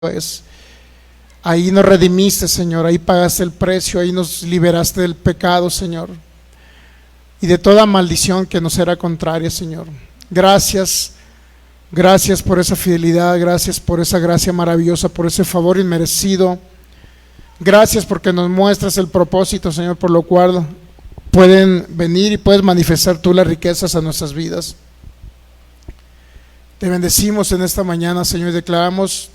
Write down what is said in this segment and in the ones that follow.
es. Ahí nos redimiste, Señor, ahí pagaste el precio, ahí nos liberaste del pecado, Señor, y de toda maldición que nos era contraria, Señor. Gracias, gracias por esa fidelidad, gracias por esa gracia maravillosa, por ese favor inmerecido. Gracias porque nos muestras el propósito, Señor, por lo cual pueden venir y puedes manifestar tú las riquezas a nuestras vidas. Te bendecimos en esta mañana, Señor, y declaramos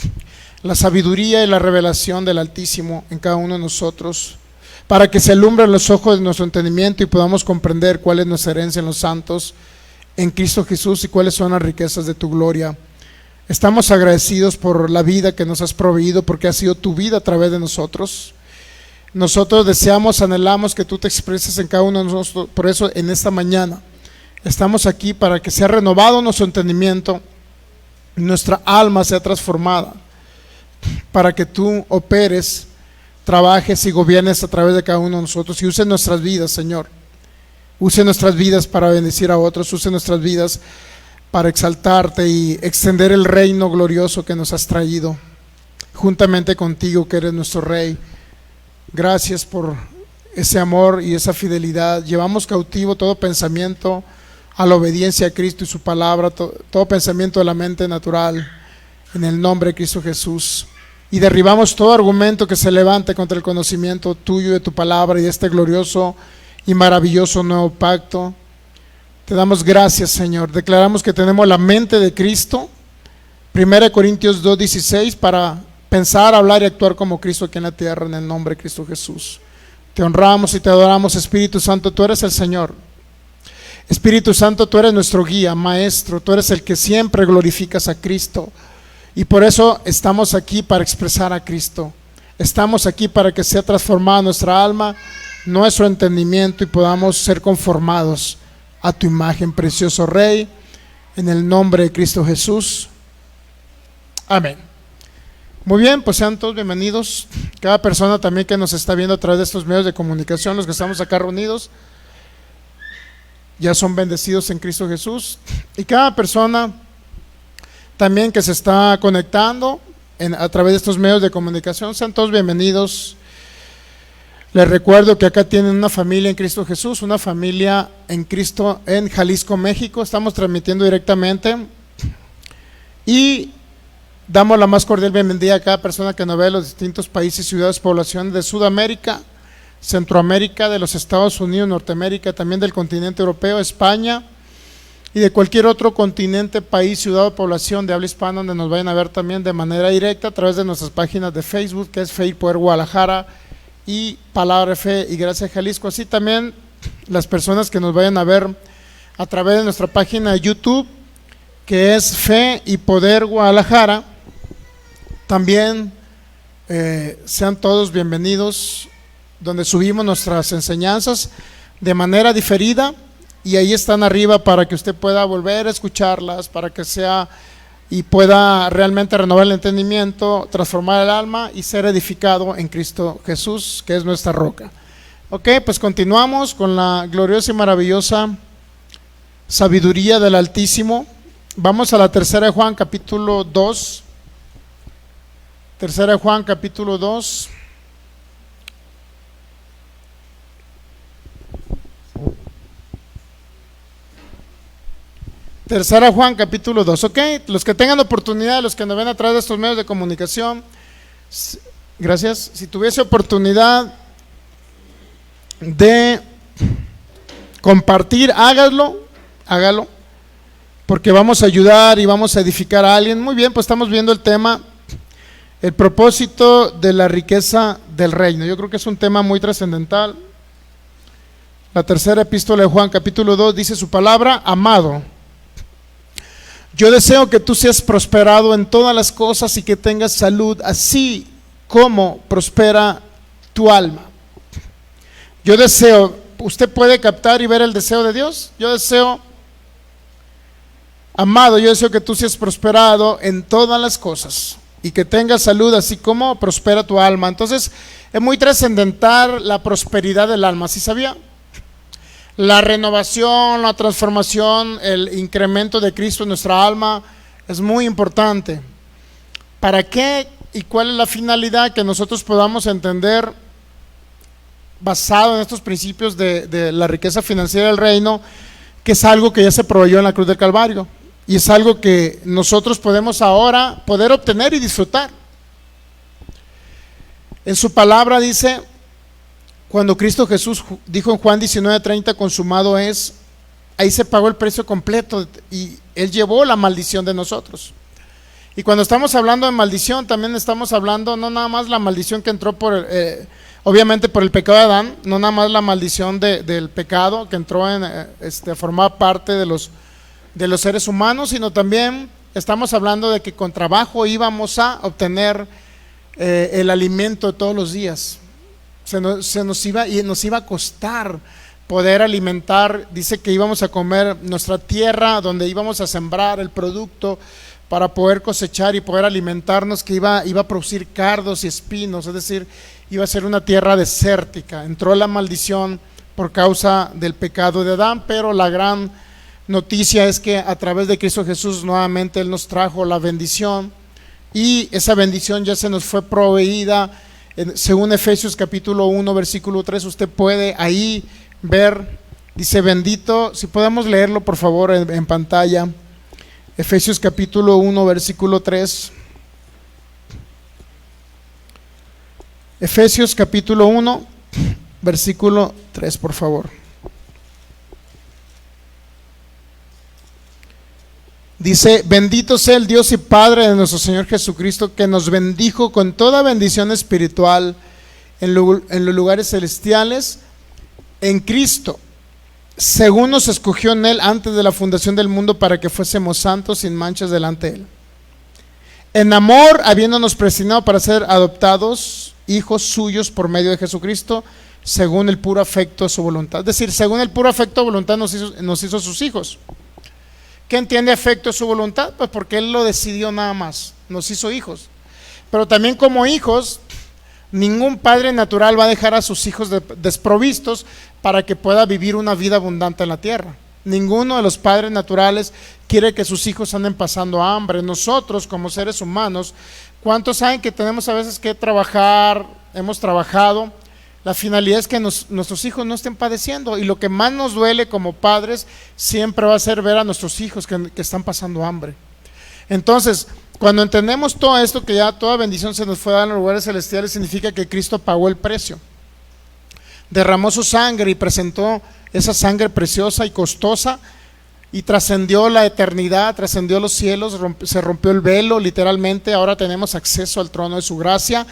la sabiduría y la revelación del Altísimo en cada uno de nosotros, para que se alumbren los ojos de nuestro entendimiento y podamos comprender cuál es nuestra herencia en los santos, en Cristo Jesús, y cuáles son las riquezas de tu gloria. Estamos agradecidos por la vida que nos has proveído, porque ha sido tu vida a través de nosotros. Nosotros deseamos, anhelamos que tú te expreses en cada uno de nosotros. Por eso en esta mañana estamos aquí para que sea renovado nuestro entendimiento, nuestra alma sea transformada, para que tú operes, trabajes y gobiernes a través de cada uno de nosotros y use nuestras vidas, Señor. Use nuestras vidas para bendecir a otros, use nuestras vidas para exaltarte y extender el reino glorioso que nos has traído, juntamente contigo, que eres nuestro Rey. Gracias por ese amor y esa fidelidad. Llevamos cautivo todo pensamiento a la obediencia a Cristo y su palabra, todo pensamiento de la mente natural, en el nombre de Cristo Jesús. Y derribamos todo argumento que se levante contra el conocimiento tuyo, de tu palabra y de este glorioso y maravilloso nuevo pacto. Te damos gracias, Señor. Declaramos que tenemos la mente de Cristo, 1 Corintios 2:16, para pensar, hablar y actuar como Cristo aquí en la tierra, en el nombre de Cristo Jesús. Te honramos y te adoramos, Espíritu Santo. Tú eres el Señor. Espíritu Santo, tú eres nuestro guía, maestro. Tú eres el que siempre glorificas a Cristo. Y por eso estamos aquí, para expresar a Cristo. Estamos aquí para que sea transformada nuestra alma, nuestro entendimiento, y podamos ser conformados a tu imagen, precioso Rey, en el nombre de Cristo Jesús. Amén. Muy bien, pues sean todos bienvenidos. Cada persona también que nos está viendo a través de estos medios de comunicación, los que estamos acá reunidos, ya son bendecidos en Cristo Jesús. Y cada persona también que se está conectando a través de estos medios de comunicación, sean todos bienvenidos. Les recuerdo que acá tienen una familia en Cristo Jesús, una familia en Cristo en Jalisco, México. Estamos transmitiendo directamente y damos la más cordial bienvenida a cada persona que nos ve de los distintos países, ciudades, poblaciones de Sudamérica, Centroamérica, de los Estados Unidos, Norteamérica, también del continente europeo, España, y de cualquier otro continente, país, ciudad o población de habla hispana, donde nos vayan a ver también de manera directa a través de nuestras páginas de Facebook, que es Fe y Poder Guadalajara y Palabra de Fe y Gracia Jalisco. Así también las personas que nos vayan a ver a través de nuestra página de YouTube, que es Fe y Poder Guadalajara, también sean todos bienvenidos, donde subimos nuestras enseñanzas de manera diferida, y ahí están arriba para que usted pueda volver a escucharlas, para que sea y pueda realmente renovar el entendimiento, transformar el alma y ser edificado en Cristo Jesús, que es nuestra roca. Ok, pues continuamos con la gloriosa y maravillosa sabiduría del Altísimo. Vamos a la tercera de Juan, capítulo 2. Tercera de Juan, capítulo 2. Tercera Juan, capítulo 2, ok. Los que tengan oportunidad, los que nos ven a través de estos medios de comunicación, gracias. Si tuviese oportunidad de compartir, hágalo, porque vamos a ayudar y vamos a edificar a alguien. Muy bien, pues estamos viendo el tema, el propósito de la riqueza del reino. Yo creo que es un tema muy trascendental. La tercera epístola de Juan, capítulo 2, dice su palabra: amado, yo deseo que tú seas prosperado en todas las cosas y que tengas salud, así como prospera tu alma. Yo deseo, usted puede captar y ver el deseo de Dios. Yo deseo, amado, yo deseo que tú seas prosperado en todas las cosas y que tengas salud, así como prospera tu alma. Entonces, es muy trascendental la prosperidad del alma, ¿sí sabía? La renovación, la transformación, el incremento de Cristo en nuestra alma es muy importante. ¿Para qué ¿Y cuál es la finalidad? Que nosotros podamos entender, basado en estos principios de la riqueza financiera del reino, que es algo que ya se proveyó en la cruz del Calvario, y es algo que nosotros podemos ahora poder obtener y disfrutar. En su palabra dice, cuando Cristo Jesús dijo en Juan 19:30, consumado es, ahí se pagó el precio completo y Él llevó la maldición de nosotros. Y cuando estamos hablando de maldición, también estamos hablando no nada más la maldición que entró obviamente por el pecado de Adán, no nada más la maldición del pecado que entró a formar parte de los seres humanos, sino también estamos hablando de que con trabajo íbamos a obtener el alimento de todos los días. Nos iba a costar poder alimentar. Dice que íbamos a comer nuestra tierra, donde íbamos a sembrar el producto para poder cosechar y poder alimentarnos, que iba a producir cardos y espinos, es decir, iba a ser una tierra desértica. Entró la maldición por causa del pecado de Adán, pero la gran noticia es que a través de Cristo Jesús nuevamente Él nos trajo la bendición, y esa bendición ya se nos fue proveída según Efesios capítulo 1 versículo 3. Usted puede ahí ver, dice bendito, si podemos leerlo por favor en pantalla, Efesios capítulo 1 versículo 3. Efesios capítulo 1 versículo 3, por favor. Dice, bendito sea el Dios y Padre de nuestro Señor Jesucristo, que nos bendijo con toda bendición espiritual en los lugares celestiales en Cristo, según nos escogió en Él antes de la fundación del mundo, para que fuésemos santos sin manchas delante de Él, en amor, habiéndonos predestinado para ser adoptados hijos suyos por medio de Jesucristo, según el puro afecto de su voluntad. Es decir, según el puro afecto de voluntad nos hizo sus hijos. ¿Qué entiende afecto de su voluntad? Pues porque Él lo decidió nada más, nos hizo hijos. Pero también como hijos, ningún padre natural va a dejar a sus hijos desprovistos para que pueda vivir una vida abundante en la tierra. Ninguno de los padres naturales quiere que sus hijos anden pasando hambre. Nosotros como seres humanos, ¿cuántos saben que tenemos a veces que trabajar? Hemos trabajado. La finalidad es que nuestros hijos no estén padeciendo, y lo que más nos duele como padres siempre va a ser ver a nuestros hijos que están pasando hambre. Entonces, cuando entendemos todo esto, que ya toda bendición se nos fue dada en los lugares celestiales, significa que Cristo pagó el precio, derramó su sangre y presentó esa sangre preciosa y costosa, y trascendió la eternidad, trascendió los cielos, se rompió el velo literalmente. Ahora tenemos acceso al trono de su gracia,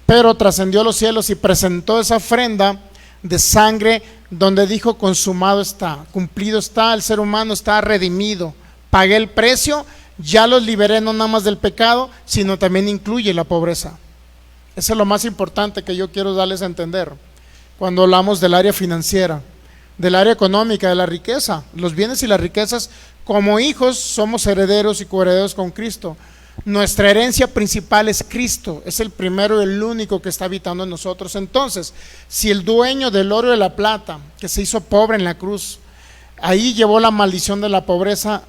pero trascendió los cielos y presentó esa ofrenda de sangre donde dijo, consumado está, cumplido está, el ser humano está redimido, pagué el precio, ya los liberé no nada más del pecado, sino también incluye la pobreza. Eso es lo más importante que yo quiero darles a entender cuando hablamos del área financiera, del área económica, de la riqueza, los bienes y las riquezas. Como hijos somos herederos y coherederos con Cristo. Nuestra herencia principal es Cristo, es el primero y el único que está habitando en nosotros. Entonces, si el dueño del oro y de la plata, que se hizo pobre en la cruz, ahí llevó la maldición de la pobreza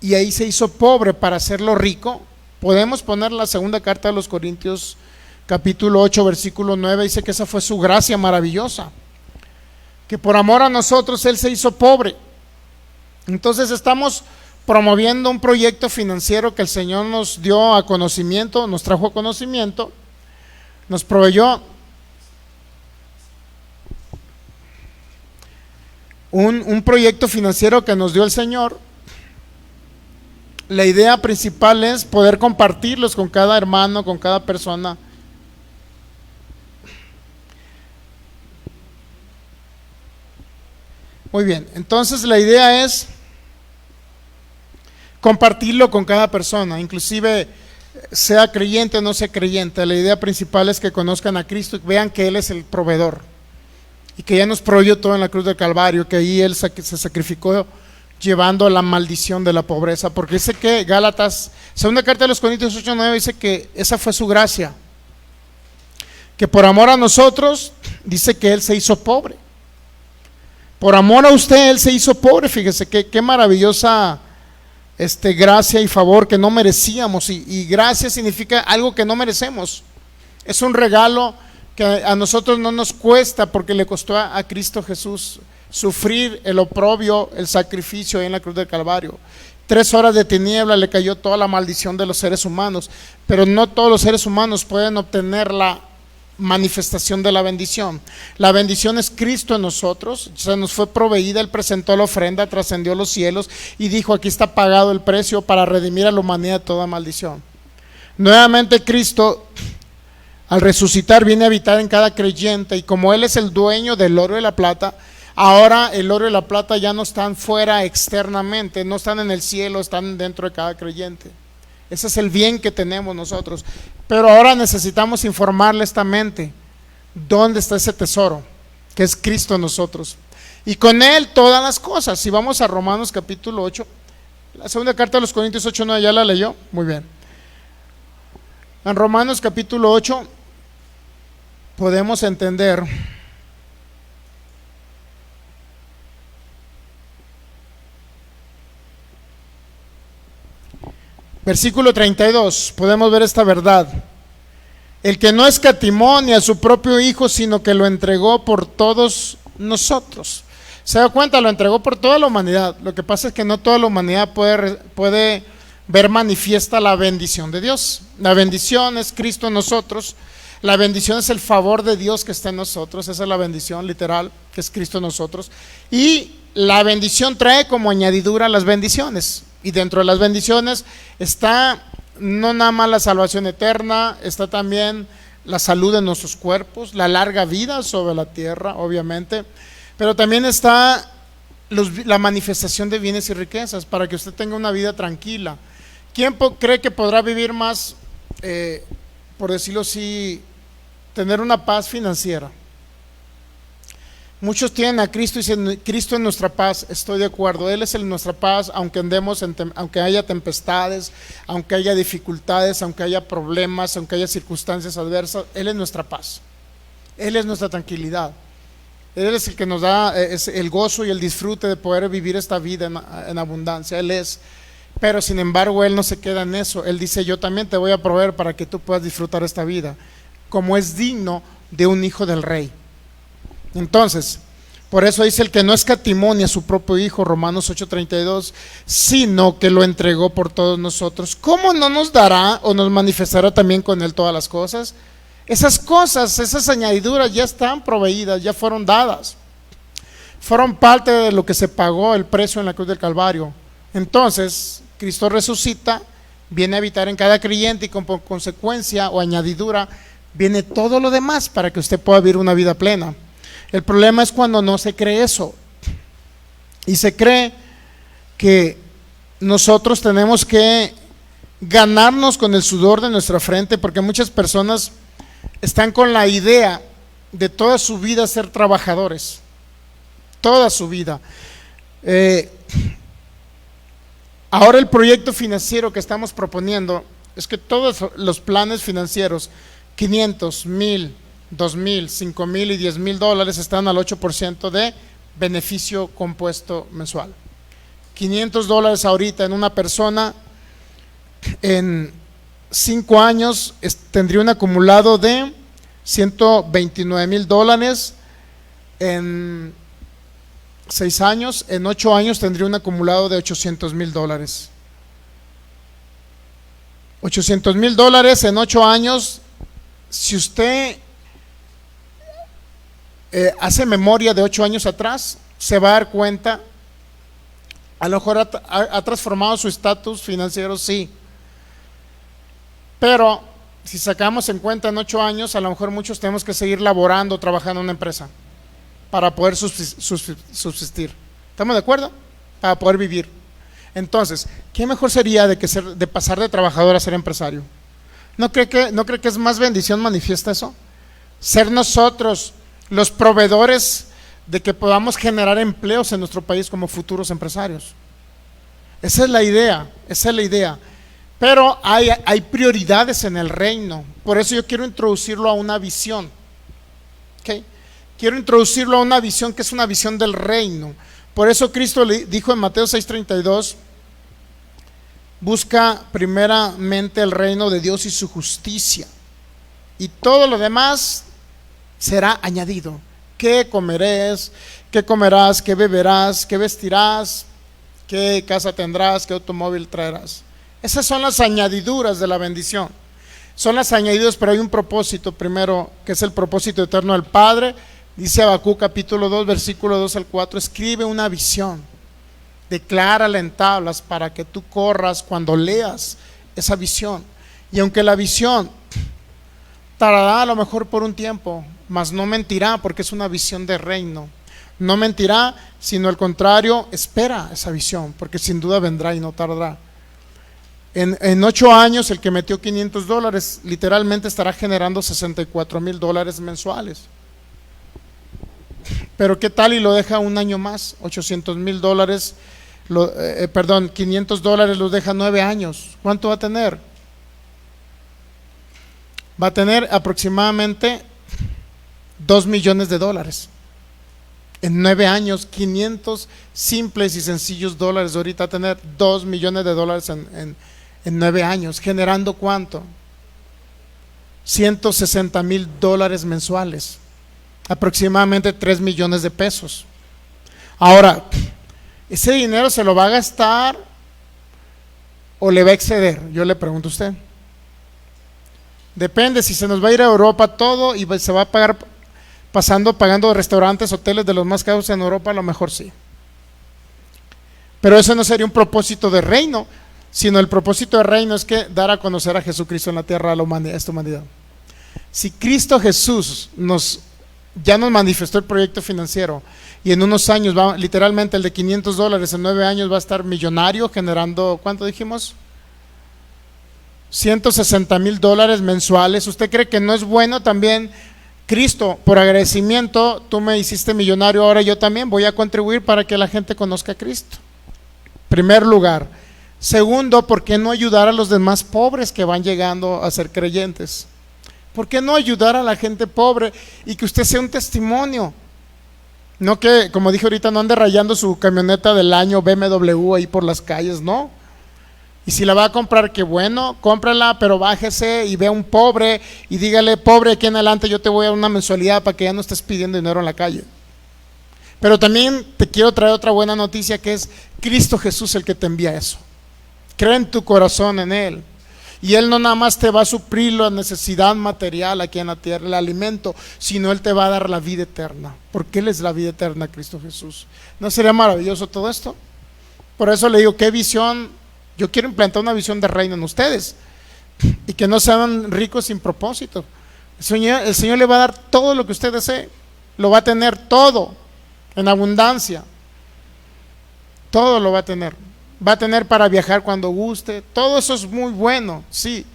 y ahí se hizo pobre para hacerlo rico, podemos poner la segunda carta de los Corintios capítulo 8 versículo 9, dice que esa fue su gracia maravillosa, que por amor a nosotros Él se hizo pobre. Entonces estamos promoviendo un proyecto financiero que el Señor nos dio a conocimiento, nos trajo a conocimiento, nos proveyó un proyecto financiero que nos dio el Señor. La idea principal es poder compartirlos con cada hermano, con cada persona. Muy bien, entonces la idea es compartirlo con cada persona, inclusive sea creyente o no sea creyente. La idea principal es que conozcan a Cristo y vean que Él es el proveedor y que ya nos proveyó todo en la cruz del Calvario, que ahí Él se sacrificó llevando la maldición de la pobreza, porque dice que Gálatas, segunda carta de los Corintios 8:9, dice que esa fue su gracia, que por amor a nosotros, dice que Él se hizo pobre. Por amor a usted Él se hizo pobre. Fíjese qué maravillosa gracia y favor que no merecíamos, y gracia significa algo que no merecemos. Es un regalo que a nosotros no nos cuesta, porque le costó a Cristo Jesús sufrir el oprobio, el sacrificio ahí en la cruz del Calvario. 3 horas de tiniebla, le cayó toda la maldición de los seres humanos, pero no todos los seres humanos pueden obtener la manifestación de la bendición. La bendición es Cristo en nosotros, se nos fue proveída, Él presentó la ofrenda, trascendió los cielos y dijo: aquí está pagado el precio para redimir a la humanidad de toda maldición. Nuevamente Cristo, al resucitar, viene a habitar en cada creyente, y como Él es el dueño del oro y la plata, ahora el oro y la plata ya no están fuera externamente, no están en el cielo, están dentro de cada creyente. Ese es el bien que tenemos nosotros. Pero ahora necesitamos informarle a esta mente dónde está ese tesoro, que es Cristo en nosotros, y con Él todas las cosas. Si vamos a Romanos capítulo 8, la segunda carta de los Corintios 8:9, ¿ya la leyó? Muy bien. En Romanos capítulo 8 podemos entender versículo 32, podemos ver esta verdad: el que no escatimó ni a su propio Hijo, sino que lo entregó por todos nosotros. ¿Se da cuenta? Lo entregó por toda la humanidad. Lo que pasa es que no toda la humanidad puede ver manifiesta la bendición de Dios. La bendición es Cristo en nosotros. La bendición es el favor de Dios que está en nosotros. Esa es la bendición literal, que es Cristo en nosotros. Y la bendición trae como añadidura las bendiciones. Y dentro de las bendiciones está no nada más la salvación eterna, está también la salud de nuestros cuerpos, la larga vida sobre la tierra, obviamente, pero también está la manifestación de bienes y riquezas para que usted tenga una vida tranquila. ¿Quién cree que podrá vivir más, por decirlo así, tener una paz financiera? Muchos tienen a Cristo y dicen: Cristo es nuestra paz. Estoy de acuerdo, Él es nuestra paz, aunque aunque haya tempestades, aunque haya dificultades, aunque haya problemas, aunque haya circunstancias adversas. Él es nuestra paz, Él es nuestra tranquilidad. Él es el que nos da el gozo y el disfrute de poder vivir esta vida en abundancia. Él es. Pero sin embargo Él no se queda en eso. Él dice: yo también te voy a proveer para que tú puedas disfrutar esta vida como es digno de un hijo del rey. Entonces, por eso dice: el que no escatimó ni a su propio Hijo, Romanos 8:32, sino que lo entregó por todos nosotros, ¿cómo no nos dará o nos manifestará también con Él todas las cosas? Esas cosas, esas añadiduras ya están proveídas, ya fueron dadas, fueron parte de lo que se pagó el precio en la cruz del Calvario. Entonces Cristo resucita, viene a habitar en cada creyente, y como consecuencia o añadidura viene todo lo demás para que usted pueda vivir una vida plena. El problema es cuando no se cree eso, y se cree que nosotros tenemos que ganarnos con el sudor de nuestra frente, porque muchas personas están con la idea de toda su vida ser trabajadores, toda su vida. Ahora el proyecto financiero que estamos proponiendo es que todos los planes financieros, 500, 1000, 2,000, 5,000 y 10,000 dólares, están al 8% de beneficio compuesto mensual. 500 dólares ahorita en una persona, en 5 años tendría un acumulado de 129,000 dólares. En 6 años, en 8 años tendría un acumulado de 800,000 dólares. 800,000 dólares en 8 años. Si usted hace memoria de 8 años atrás, se va a dar cuenta, a lo mejor ha transformado su estatus financiero, sí, pero si sacamos en cuenta en 8 años, a lo mejor muchos tenemos que seguir laborando, trabajando en una empresa para poder subsistir. ¿Estamos de acuerdo? Para poder vivir. Entonces, ¿qué mejor sería de pasar de trabajador a ser empresario? ¿No cree que es más bendición manifiesta eso? Ser nosotros los proveedores de que podamos generar empleos en nuestro país como futuros empresarios. Esa es la idea, esa es la idea. Pero hay prioridades en el reino. Por eso yo quiero introducirlo a una visión. ¿Okay? Quiero introducirlo a una visión que es una visión del reino. Por eso Cristo le dijo en Mateo 6:32, Busca primeramente el reino de Dios y su justicia, y todo lo demás será añadido. ¿Qué comerás? ¿Qué comerás? ¿Qué beberás? ¿Qué vestirás? ¿Qué casa tendrás? ¿Qué automóvil traerás? Esas son las añadiduras de la bendición. Son las añadiduras, pero hay un propósito primero, que es el propósito eterno del Padre. Dice Habacuc capítulo 2, versículo 2 al 4, escribe una visión, declárala en tablas para que tú corras cuando leas esa visión. Y aunque la visión tardará a lo mejor por un tiempo, mas no mentirá, porque es una visión de reino. No mentirá, sino al contrario, espera esa visión, porque sin duda vendrá y no tardará. En 8 años, el que metió $500 literalmente estará generando $64,000 mensuales. Pero qué tal y lo deja un año más, $800,000, $500 los deja 9 años. ¿Cuánto va a tener? Va a tener aproximadamente $2 millones. En 9 años, 500 simples y sencillos dólares. Ahorita va a tener $2 millones en 9 años. ¿Generando cuánto? $160,000 mensuales. Aproximadamente 3 millones de pesos. Ahora, ¿ese dinero se lo va a gastar o le va a exceder? Yo le pregunto a usted. Depende, si se nos va a ir a Europa todo y se va a pagar pagando restaurantes, hoteles de los más caros en Europa, a lo mejor sí. Pero eso no sería un propósito de reino, sino el propósito de reino es que dar a conocer a Jesucristo en la tierra a esta humanidad. Si Cristo Jesús ya nos manifestó el proyecto financiero y en unos años literalmente el de $500 en 9 años va a estar millonario, generando, ¿cuánto dijimos? $160,000 mensuales. ¿Usted cree que no es bueno también? Cristo, por agradecimiento, tú me hiciste millonario, ahora yo también voy a contribuir para que la gente conozca a Cristo. Primer lugar. Segundo, ¿por qué no ayudar a los demás pobres que van llegando a ser creyentes? ¿Por qué no ayudar a la gente pobre y que usted sea un testimonio? No que, como dije ahorita, no ande rayando su camioneta del año BMW ahí por las calles, no. Y si la va a comprar, qué bueno, cómprala, pero bájese y ve a un pobre y dígale: pobre, aquí en adelante yo te voy a dar una mensualidad para que ya no estés pidiendo dinero en la calle. Pero también te quiero traer otra buena noticia, que es Cristo Jesús el que te envía eso. Cree en tu corazón en Él, y Él no nada más te va a suplir la necesidad material aquí en la tierra, el alimento, sino Él te va a dar la vida eterna, porque Él es la vida eterna, Cristo Jesús. ¿No sería maravilloso todo esto? Por eso le digo, qué visión. Yo quiero implantar una visión de reino en ustedes, y que no sean ricos sin propósito. El Señor le va a dar todo lo que usted desee, lo va a tener todo en abundancia, todo lo va a tener. Va a tener para viajar cuando guste, todo eso es muy bueno, sí,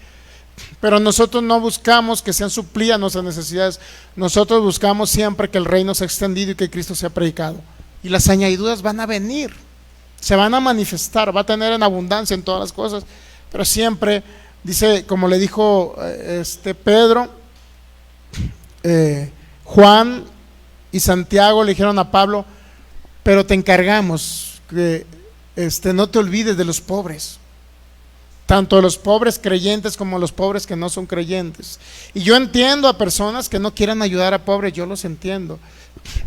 pero nosotros no buscamos que sean suplidas nuestras necesidades. Nosotros buscamos siempre que el reino sea extendido y que Cristo sea predicado, y las añadiduras van a venir, se van a manifestar, va a tener en abundancia en todas las cosas, pero siempre dice, como le dijo Pedro, Juan y Santiago le dijeron a Pablo: pero te encargamos que no te olvides de los pobres, tanto de los pobres creyentes como los pobres que no son creyentes. Y yo entiendo a personas que no quieran ayudar a pobres, yo los entiendo,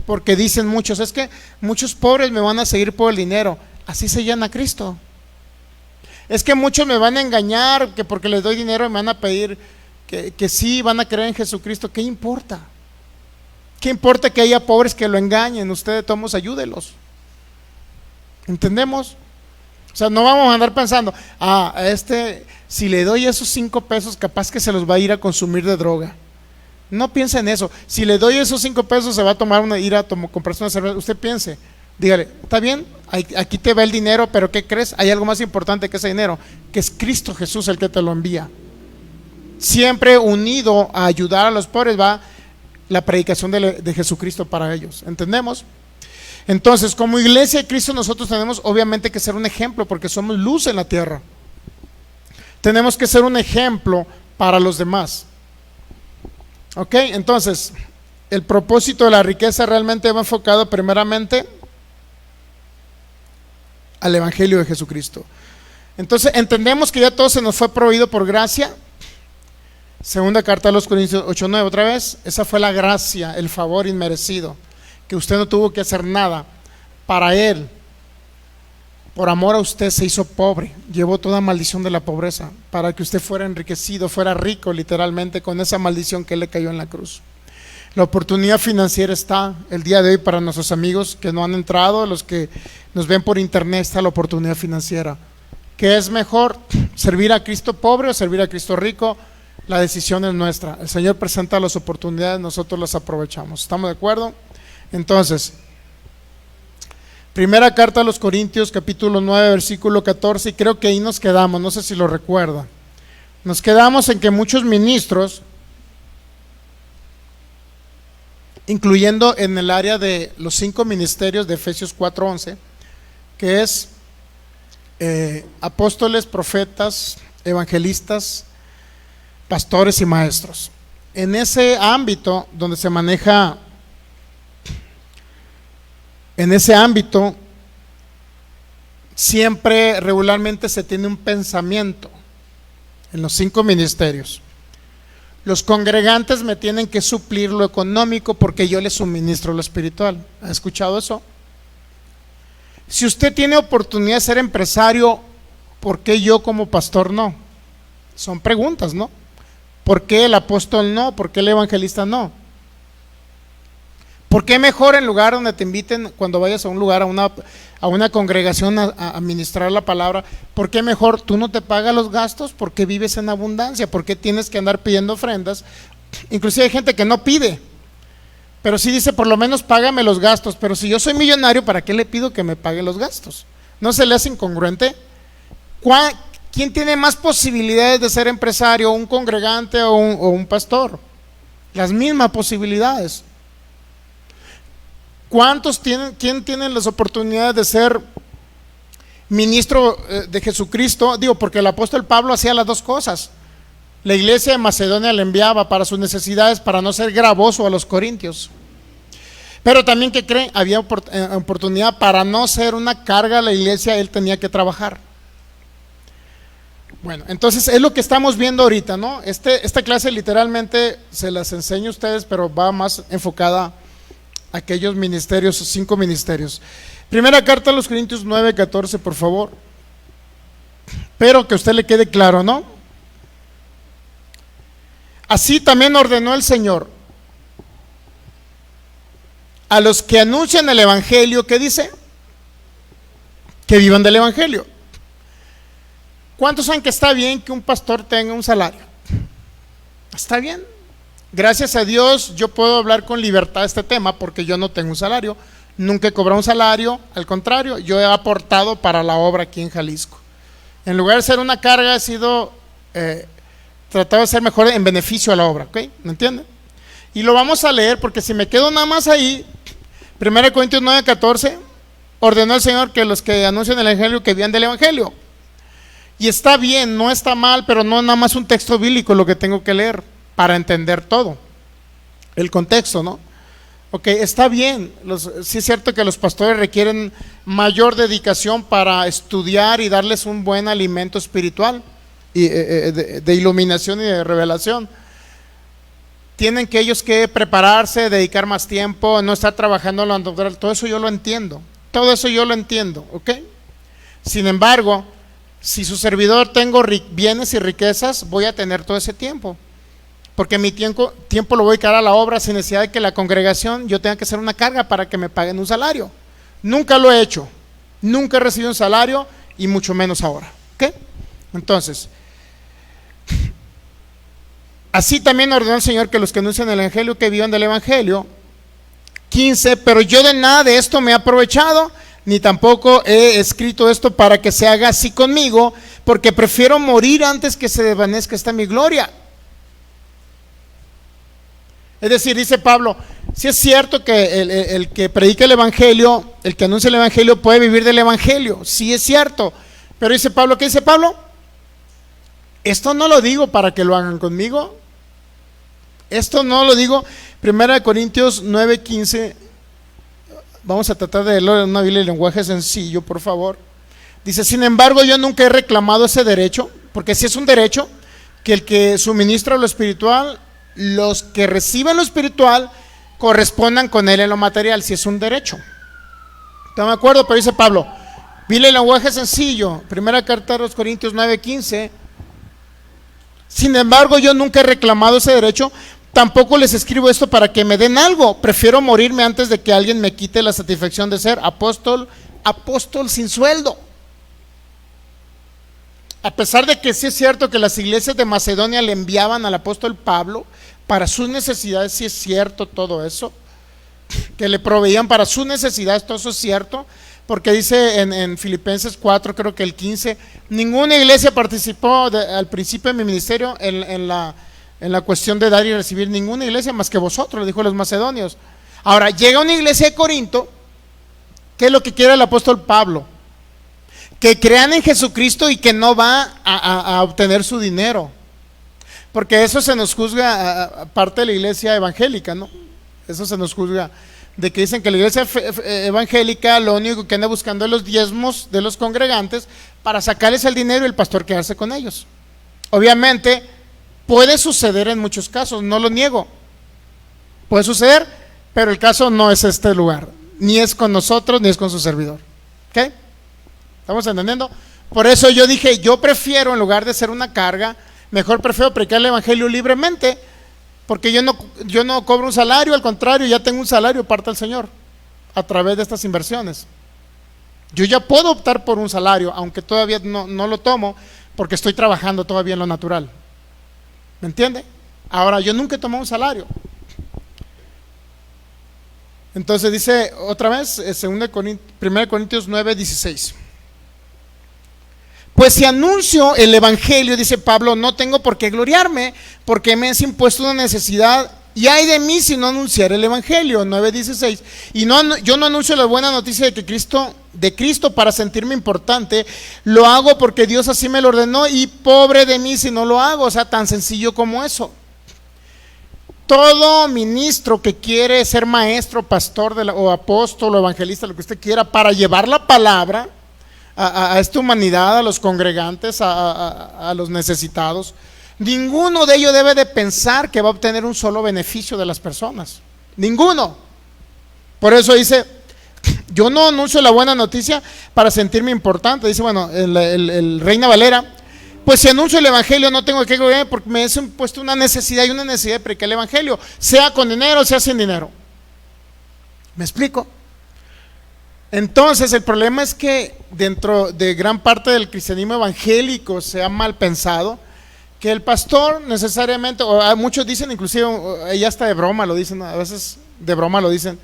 porque dicen muchos: es que muchos pobres me van a seguir por el dinero. Así se llama a Cristo. Es que muchos me van a engañar, que porque les doy dinero me van a pedir que sí, van a creer en Jesucristo. ¿Qué importa? ¿Qué importa que haya pobres que lo engañen? Ustedes todos ayúdelos. ¿Entendemos? O sea, no vamos a andar pensando: si le doy esos 5 pesos, capaz que se los va a ir a consumir de droga. No piense en eso. Si le doy esos 5 pesos, se va a ir a comprarse una cerveza. Usted piense, dígale: está bien, aquí te va el dinero, pero ¿qué crees? Hay algo más importante que ese dinero, que es Cristo Jesús el que te lo envía. Siempre unido a ayudar a los pobres va la predicación de Jesucristo para ellos. ¿Entendemos? Entonces, como iglesia de Cristo, nosotros tenemos obviamente que ser un ejemplo, porque somos luz en la tierra. Tenemos que ser un ejemplo para los demás. Ok, entonces, el propósito de la riqueza realmente va enfocado primeramente al Evangelio de Jesucristo. Entonces entendemos que ya todo se nos fue proveído por gracia. Segunda carta a los Corintios 8:9, otra vez, esa fue la gracia, el favor inmerecido, que usted no tuvo que hacer nada. Para Él, por amor a usted, se hizo pobre, llevó toda maldición de la pobreza, para que usted fuera enriquecido, fuera rico literalmente con esa maldición que le cayó en la cruz. La oportunidad financiera está el día de hoy para nuestros amigos que no han entrado, los que nos ven por internet, está la oportunidad financiera. ¿Qué es mejor, servir a Cristo pobre o servir a Cristo rico? La decisión es nuestra. El Señor presenta las oportunidades, nosotros las aprovechamos. ¿Estamos de acuerdo? Entonces, primera carta a los Corintios, capítulo 9, versículo 14, y creo que ahí nos quedamos, no sé si lo recuerda. Nos quedamos en que muchos ministros, incluyendo en el área de los 5 ministerios de Efesios 4:11, que es apóstoles, profetas, evangelistas, pastores y maestros. En ese ámbito donde se maneja, en ese ámbito siempre regularmente se tiene un pensamiento en los 5 ministerios. Los congregantes me tienen que suplir lo económico porque yo les suministro lo espiritual. ¿Ha escuchado eso? Si usted tiene oportunidad de ser empresario, ¿por qué yo como pastor no? Son preguntas, ¿no? ¿Por qué el apóstol no? ¿Por qué el evangelista no? ¿Por qué mejor en lugar donde te inviten, cuando vayas a un lugar, a una congregación a ministrar la palabra, ¿por qué mejor tú no te pagas los gastos? ¿Por qué vives en abundancia? ¿Por qué tienes que andar pidiendo ofrendas? Inclusive hay gente que no pide, pero sí dice, por lo menos págame los gastos. Pero si yo soy millonario, ¿para qué le pido que me pague los gastos? ¿No se le hace incongruente? ¿Quién tiene más posibilidades de ser empresario, un congregante o un pastor? Las mismas posibilidades. ¿Quién tiene las oportunidades de ser ministro de Jesucristo? Digo, porque el apóstol Pablo hacía las dos cosas. La iglesia de Macedonia le enviaba para sus necesidades, para no ser gravoso a los corintios. Pero también, ¿qué creen? Había oportunidad para no ser una carga a la iglesia, él tenía que trabajar. Bueno, entonces es lo que estamos viendo ahorita, ¿no? Esta clase literalmente se las enseño a ustedes, pero va más enfocada a aquellos ministerios, 5 ministerios. Primera carta a los Corintios 9:14, por favor. Pero que a usted le quede claro, ¿no? Así también ordenó el Señor a los que anuncian el evangelio, ¿qué dice? Que vivan del evangelio. ¿Cuántos saben que está bien que un pastor tenga un salario? Está bien. Gracias a Dios yo puedo hablar con libertad de este tema porque yo no tengo un salario. Nunca he cobrado un salario, al contrario, yo he aportado para la obra aquí en Jalisco. En lugar de ser una carga, he sido tratado de ser mejor en beneficio a la obra, ¿ok? ¿Me entienden? Y lo vamos a leer porque si me quedo nada más ahí, 1 Corintios 9:14, ordenó el Señor que los que anuncian el evangelio que vivan del evangelio. Y está bien, no está mal, pero no nada más un texto bíblico lo que tengo que leer para entender todo, el contexto, ¿no? Ok, está bien, sí es cierto que los pastores requieren mayor dedicación para estudiar y darles un buen alimento espiritual y, de iluminación y de revelación. Tienen que ellos que prepararse, dedicar más tiempo, no estar trabajando en lo natural, todo eso yo lo entiendo, ¿ok? Sin embargo, si su servidor tengo bienes y riquezas, voy a tener todo ese tiempo, porque mi tiempo lo voy a dedicar a la obra sin necesidad de que la congregación yo tenga que hacer una carga para que me paguen un salario. Nunca lo he hecho, nunca he recibido un salario y mucho menos ahora, ¿ok? Entonces, así también ordenó el Señor que los que anuncian el evangelio que vivan del evangelio. 15, pero yo de nada de esto me he aprovechado, ni tampoco he escrito esto para que se haga así conmigo, porque prefiero morir antes que se desvanezca esta mi gloria. Es decir, dice Pablo, sí es cierto que el que predica el evangelio, el que anuncia el evangelio puede vivir del evangelio, sí es cierto, pero dice Pablo, ¿qué dice Pablo? Esto no lo digo para que lo hagan conmigo, esto no lo digo. 1 Corintios 9:15, vamos a tratar de leerlo en una Biblia de lenguaje sencillo, por favor. Dice, sin embargo, yo nunca he reclamado ese derecho, porque si es un derecho, que el que suministra lo espiritual, los que reciben lo espiritual, correspondan con él en lo material, si es un derecho. ¿Están de acuerdo? Pero dice Pablo, vile el lenguaje sencillo, primera carta a los Corintios 9:15. Sin embargo, yo nunca he reclamado ese derecho, tampoco les escribo esto para que me den algo. Prefiero morirme antes de que alguien me quite la satisfacción de ser apóstol sin sueldo. A pesar de que sí es cierto que las iglesias de Macedonia le enviaban al apóstol Pablo para sus necesidades, sí es cierto todo eso, que le proveían para sus necesidades, todo eso es cierto, porque dice en Filipenses 4, creo que el 15, ninguna iglesia participó al principio de mi ministerio en la cuestión de dar y recibir, ninguna iglesia más que vosotros, le dijo a los macedonios. Ahora, llega una iglesia de Corinto, ¿qué es lo que quiere el apóstol Pablo? Que crean en Jesucristo y que no va a obtener su dinero, porque eso se nos juzga a parte de la iglesia evangélica, ¿no? Eso se nos juzga, de que dicen que la iglesia evangélica lo único que anda buscando es los diezmos de los congregantes para sacarles el dinero y el pastor quedarse con ellos. Obviamente puede suceder en muchos casos, no lo niego, puede suceder, pero el caso no es este lugar, ni es con nosotros, ni es con su servidor. ¿Ok? ¿Estamos entendiendo? Por eso yo dije, yo prefiero, en lugar de ser una carga, mejor prefiero predicar el evangelio libremente, porque yo no cobro un salario, al contrario, ya tengo un salario parte del Señor a través de estas inversiones. Yo ya puedo optar por un salario, aunque todavía no lo tomo, porque estoy trabajando todavía en lo natural. ¿Me entiende? Ahora, yo nunca he tomado un salario. Entonces dice otra vez, 1 Corintios 9:16. Pues si anuncio el evangelio, dice Pablo, no tengo por qué gloriarme, porque me es impuesto una necesidad, y ay de mí si no anunciar el evangelio. 9:16. Y yo no anuncio la buena noticia de Cristo para sentirme importante, lo hago porque Dios así me lo ordenó, y pobre de mí si no lo hago. O sea, tan sencillo como eso. Todo ministro que quiere ser maestro, pastor o apóstol o evangelista, lo que usted quiera, para llevar la palabra a esta humanidad, a los congregantes, a los necesitados, ninguno de ellos debe de pensar que va a obtener un solo beneficio de las personas. Ninguno. Por eso dice, yo no anuncio la buena noticia para sentirme importante. Dice, bueno, el Reina Valera, pues si anuncio el evangelio no tengo que gloriarme, porque me es impuesto una necesidad, y una necesidad de predicar el evangelio, sea con dinero, sea sin dinero. ¿Me explico? Entonces el problema es que dentro de gran parte del cristianismo evangélico se ha mal pensado que el pastor necesariamente, o muchos dicen, inclusive ya hasta de broma lo dicen, a veces de broma lo dicen,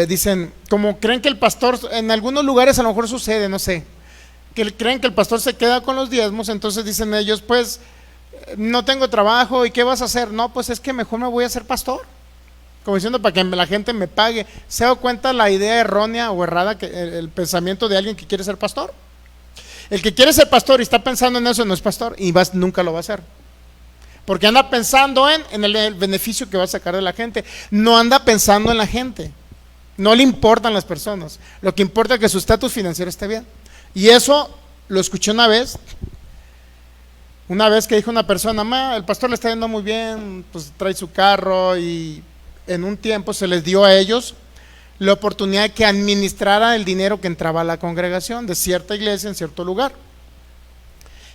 dicen, como creen que el pastor, en algunos lugares a lo mejor sucede, no sé, que creen que el pastor se queda con los diezmos, entonces dicen ellos, pues no tengo trabajo, ¿y qué vas a hacer? No, pues es que mejor me voy a hacer pastor, como diciendo para que la gente me pague. ¿Se da cuenta la idea errónea o errada, que el pensamiento de alguien que quiere ser pastor? El que quiere ser pastor y está pensando en eso no es pastor, y nunca lo va a hacer, porque anda pensando en el beneficio que va a sacar de la gente, no anda pensando en la gente, no le importan las personas, lo que importa es que su estatus financiero esté bien. Y eso lo escuché una vez que dijo una persona, el pastor le está yendo muy bien, pues trae su carro, y en un tiempo se les dio a ellos la oportunidad de que administrara el dinero que entraba a la congregación de cierta iglesia en cierto lugar.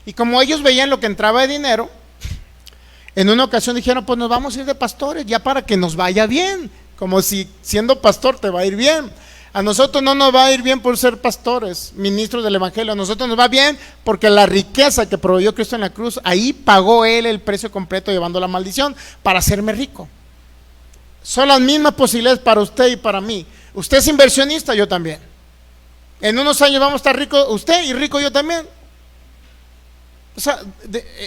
Y como ellos veían lo que entraba de dinero, en una ocasión dijeron, pues nos vamos a ir de pastores ya para que nos vaya bien, como si siendo pastor te va a ir bien. A nosotros no nos va a ir bien por ser pastores, ministros del evangelio, a nosotros nos va bien porque la riqueza que proveyó Cristo en la cruz, ahí pagó Él el precio completo llevando la maldición para hacerme rico. Son las mismas posibilidades para usted y para mí. Usted es inversionista, yo también. En unos años vamos a estar rico usted y rico yo también. O sea,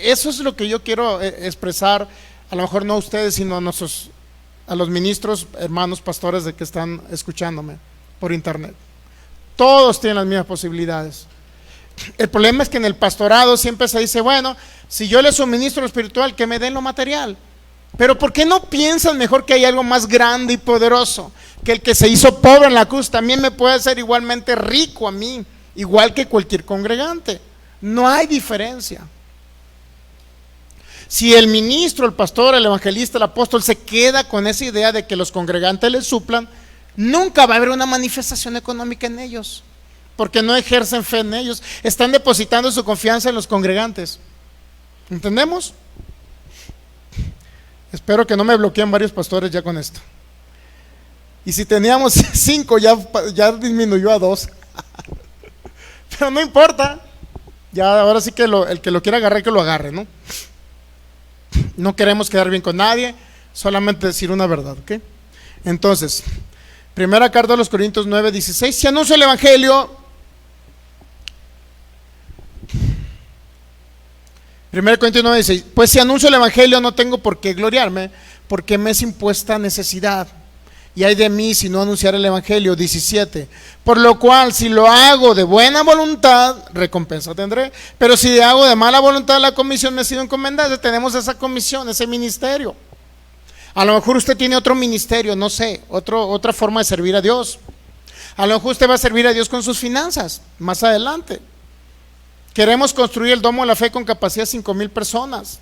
eso es lo que yo quiero expresar, a lo mejor no a ustedes, sino a los ministros, hermanos, pastores de que están escuchándome por internet. Todos tienen las mismas posibilidades. El problema es que en el pastorado siempre se dice, bueno, si yo les suministro lo espiritual, que me den lo material. Pero ¿por qué no piensan mejor que hay algo más grande y poderoso? Que el que se hizo pobre en la cruz también me puede hacer igualmente rico a mí. igual que cualquier congregante. No hay diferencia. Si el ministro, el pastor, el evangelista, el apóstol se queda con esa idea de que los congregantes les suplan, nunca va a haber una manifestación económica en ellos, porque no ejercen fe en ellos, están depositando su confianza en los congregantes. ¿Entendemos? Espero que no me bloqueen varios pastores ya con esto. Y si teníamos 5, ya disminuyó a 2. Pero no importa. Ya ahora sí que el que lo quiera agarrar, que lo agarre, ¿no? No queremos quedar bien con nadie, solamente decir una verdad, ¿ok? Entonces, primera carta a los Corintios 9:16, si anuncio el evangelio, 1 Corintios 9:16, pues si anuncio el evangelio no tengo por qué gloriarme, porque me es impuesta necesidad, y hay de mí si no anunciar el evangelio. 17, por lo cual si lo hago de buena voluntad, recompensa tendré, pero si hago de mala voluntad, la comisión me ha sido encomendada. Tenemos esa comisión, ese ministerio. A lo mejor usted tiene otro ministerio, no sé, otra forma de servir a Dios. A lo mejor usted va a servir a Dios con sus finanzas más adelante. Queremos construir el domo de la fe con capacidad de 5,000 personas.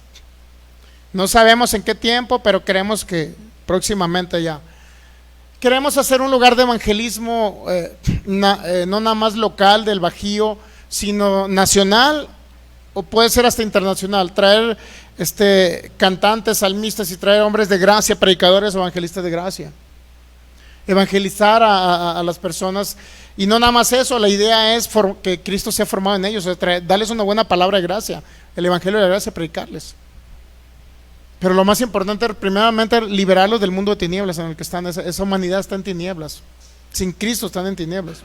No sabemos en qué tiempo, pero queremos que próximamente ya. Queremos hacer un lugar de evangelismo, no nada más local del Bajío, sino nacional, o puede ser hasta internacional. Traer cantantes, salmistas, y traer hombres de gracia, predicadores, evangelistas de gracia. Evangelizar a las personas, y no nada más eso. La idea es que Cristo sea formado en ellos, darles una buena palabra de gracia, el evangelio de la gracia, predicarles. Pero lo más importante es primeramente liberarlos del mundo de tinieblas en el que están. Esa humanidad está en tinieblas, sin Cristo están en tinieblas.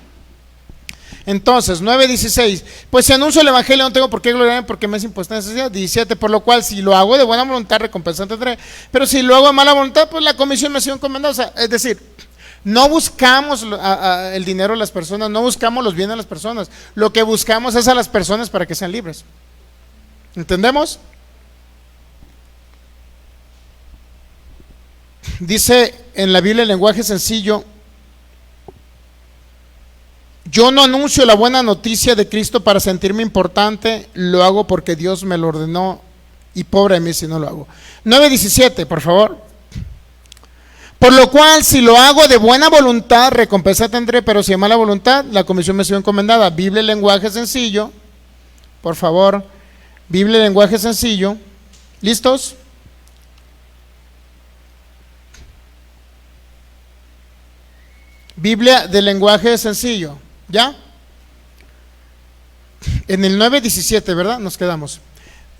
Entonces, 9:16, pues si anuncio el evangelio no tengo por qué gloriarme, porque me es impuesta necesidad. 17, por lo cual si lo hago de buena voluntad, recompensa tendré, pero si lo hago de mala voluntad, pues la comisión me ha sido encomendada. O sea, es decir, no buscamos el dinero de las personas, no buscamos los bienes de las personas, lo que buscamos es a las personas para que sean libres. ¿Entendemos? Dice en la Biblia, en lenguaje sencillo, yo no anuncio la buena noticia de Cristo para sentirme importante, lo hago porque Dios me lo ordenó, y pobre de mí si no lo hago. 9:17, por favor. Por lo cual, si lo hago de buena voluntad, recompensa tendré, pero si de mala voluntad, la comisión me ha sido encomendada. Biblia en lenguaje sencillo, por favor. Biblia en lenguaje sencillo. ¿Listos? Biblia de lenguaje sencillo, ¿ya? En el 9:17, ¿verdad? Nos quedamos.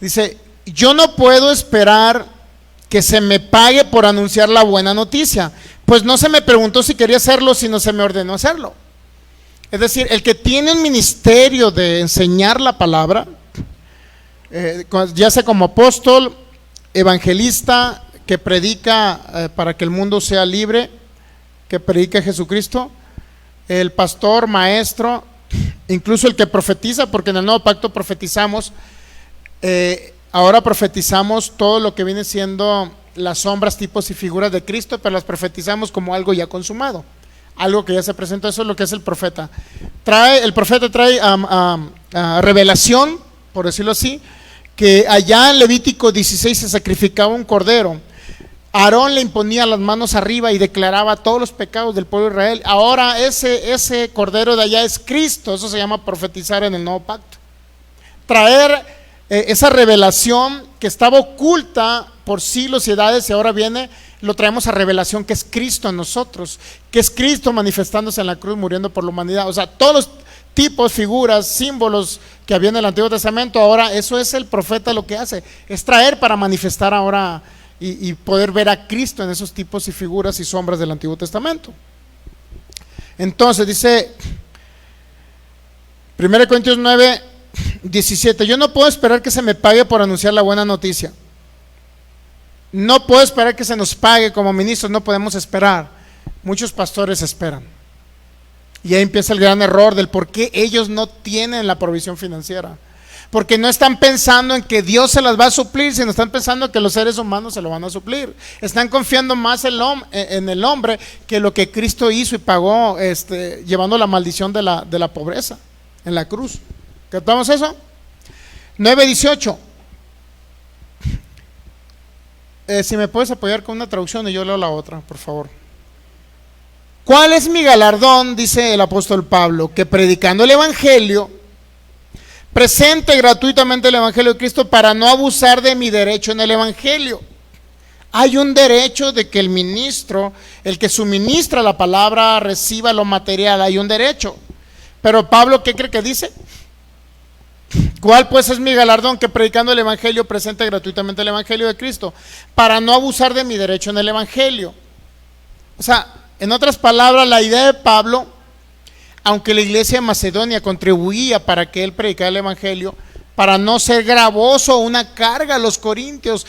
Dice, yo no puedo esperar que se me pague por anunciar la buena noticia, pues no se me preguntó si quería hacerlo, sino se me ordenó hacerlo. Es decir, el que tiene un ministerio de enseñar la palabra, ya sea como apóstol, evangelista, que predica para que el mundo sea libre, que predica Jesucristo, el pastor, maestro, incluso el que profetiza, porque en el nuevo pacto profetizamos, ahora profetizamos todo lo que viene siendo las sombras, tipos y figuras de Cristo, pero las profetizamos como algo ya consumado, algo que ya se presentó. Eso es lo que es el profeta. El profeta trae revelación, por decirlo así, que allá en Levítico 16 se sacrificaba un cordero. Aarón le imponía las manos arriba y declaraba todos los pecados del pueblo de Israel. Ahora ese cordero de allá es Cristo. Eso se llama profetizar en el nuevo pacto. Traer esa revelación que estaba oculta por siglos y edades, y ahora lo traemos a revelación, que es Cristo en nosotros, que es Cristo manifestándose en la cruz, muriendo por la humanidad. O sea, todos los tipos, figuras, símbolos que había en el Antiguo Testamento, ahora eso es el profeta lo que hace, es traer para manifestar ahora y poder ver a Cristo en esos tipos y figuras y sombras del Antiguo Testamento. Entonces dice 1 Corintios 9:17, yo no puedo esperar que se me pague por anunciar la buena noticia. No puedo esperar que se nos pague como ministros, no podemos esperar. Muchos pastores esperan. Y ahí empieza el gran error del por qué ellos no tienen la provisión financiera. Porque no están pensando en que Dios se las va a suplir, sino están pensando que los seres humanos se lo van a suplir. Están confiando más en el hombre que lo que Cristo hizo y pagó, llevando la maldición de la pobreza. en la cruz. ¿Captamos eso? 9:18. Si me puedes apoyar con una traducción y yo leo la otra, por favor. ¿Cuál es mi galardón? Dice el apóstol Pablo, que predicando el evangelio, presente gratuitamente el evangelio de Cristo para no abusar de mi derecho en el evangelio. Hay un derecho de que el ministro, el que suministra la palabra, reciba lo material, hay un derecho. Pero Pablo, ¿qué cree que dice? ¿Cuál pues es mi galardón? Que predicando el evangelio presente gratuitamente el evangelio de Cristo para no abusar de mi derecho en el evangelio. O sea, en otras palabras, la idea de Pablo, aunque la iglesia de Macedonia contribuía para que él predicara el evangelio, para no ser gravoso o una carga a los corintios,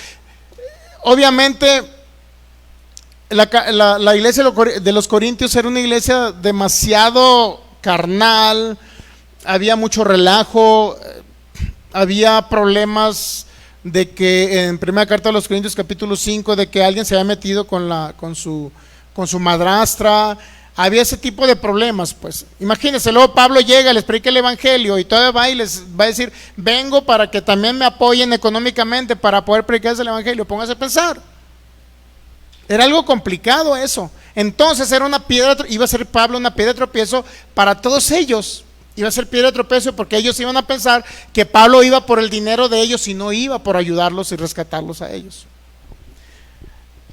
obviamente la iglesia de los corintios era una iglesia demasiado carnal, había mucho relajo, había problemas de que en primera carta de los Corintios capítulo 5, de que alguien se había metido con su madrastra. Había ese tipo de problemas, pues. Imagínense, luego Pablo llega, les predica el evangelio y todavía va y les va a decir, vengo para que también me apoyen económicamente para poder predicar el evangelio. Pónganse a pensar. Era algo complicado eso. Entonces iba a ser Pablo una piedra de tropiezo para todos ellos. Iba a ser piedra de tropiezo porque ellos iban a pensar que Pablo iba por el dinero de ellos y no iba por ayudarlos y rescatarlos a ellos.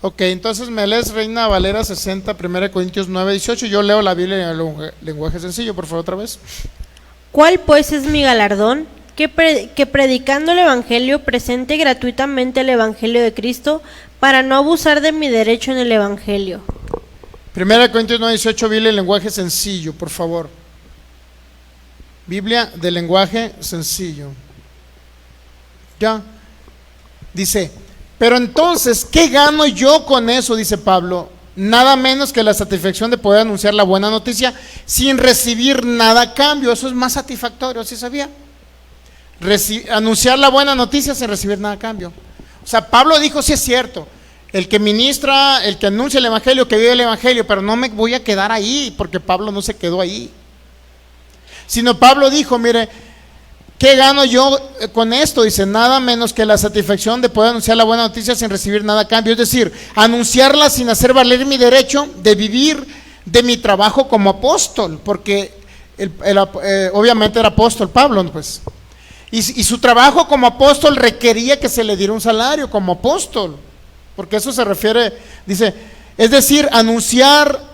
Ok, entonces me lees Reina Valera 60, 1 Corintios 9:18. Yo leo la Biblia en el lenguaje sencillo, por favor, otra vez. ¿Cuál pues es mi galardón? Que predicando el evangelio presente gratuitamente el evangelio de Cristo para no abusar de mi derecho en el evangelio. 1 Corintios 9:18, Biblia en lenguaje sencillo, por favor. Biblia de lenguaje sencillo. Ya. Dice, pero entonces, ¿qué gano yo con eso? Dice Pablo. Nada menos que la satisfacción de poder anunciar la buena noticia sin recibir nada a cambio. Eso es más satisfactorio, ¿sí sabía? Anunciar la buena noticia sin recibir nada a cambio. O sea, Pablo dijo, sí es cierto, el que ministra, el que anuncia el evangelio, que vive el evangelio, pero no me voy a quedar ahí, porque Pablo no se quedó ahí. Sino Pablo dijo, mire, ¿qué gano yo con esto? Dice, nada menos que la satisfacción de poder anunciar la buena noticia sin recibir nada a cambio. Es decir, anunciarla sin hacer valer mi derecho de vivir de mi trabajo como apóstol, porque obviamente era apóstol Pablo, pues. Y su trabajo como apóstol requería que se le diera un salario como apóstol, porque eso se refiere, dice, es decir,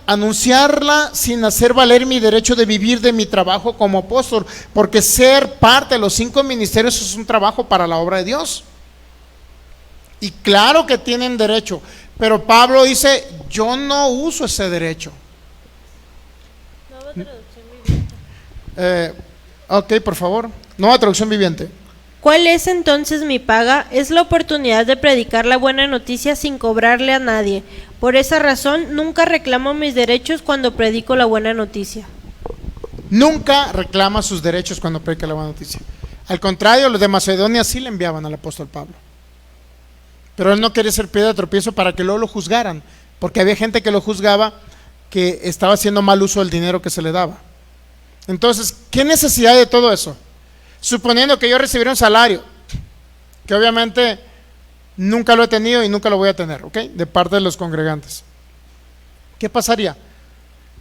anunciarla sin hacer valer mi derecho de vivir de mi trabajo como apóstol, porque ser parte de los 5 ministerios es un trabajo para la obra de Dios. Y claro que tienen derecho, pero Pablo dice, yo no uso ese derecho. Ok, por favor. Nueva traducción viviente. ¿Cuál es entonces mi paga? Es la oportunidad de predicar la buena noticia sin cobrarle a nadie. Por esa razón, nunca reclamo mis derechos cuando predico la buena noticia. Nunca reclama sus derechos cuando predica la buena noticia. Al contrario, los de Macedonia sí le enviaban al apóstol Pablo. Pero él no quería ser piedra de tropiezo para que luego lo juzgaran, porque había gente que lo juzgaba que estaba haciendo mal uso del dinero que se le daba. Entonces, ¿qué necesidad de todo eso? Suponiendo que yo recibiera un salario, que obviamente nunca lo he tenido y nunca lo voy a tener, ¿ok? De parte de los congregantes. ¿Qué pasaría?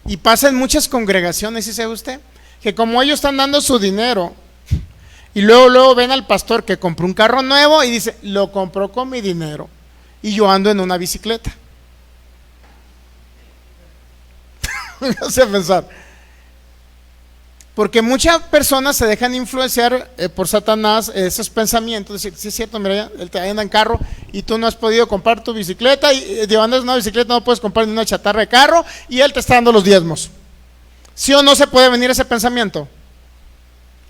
Y pasa en muchas congregaciones, ¿sí sabe usted? Que como ellos están dando su dinero y luego ven al pastor que compró un carro nuevo y dice, lo compró con mi dinero y yo ando en una bicicleta. Me hace pensar. Porque muchas personas se dejan influenciar por Satanás, esos pensamientos, decir, sí es cierto, mira, ya, él te anda en carro y tú no has podido comprar tu bicicleta y llevando una bicicleta no puedes comprar ni una chatarra de carro y él te está dando los diezmos. ¿Sí o no se puede venir ese pensamiento?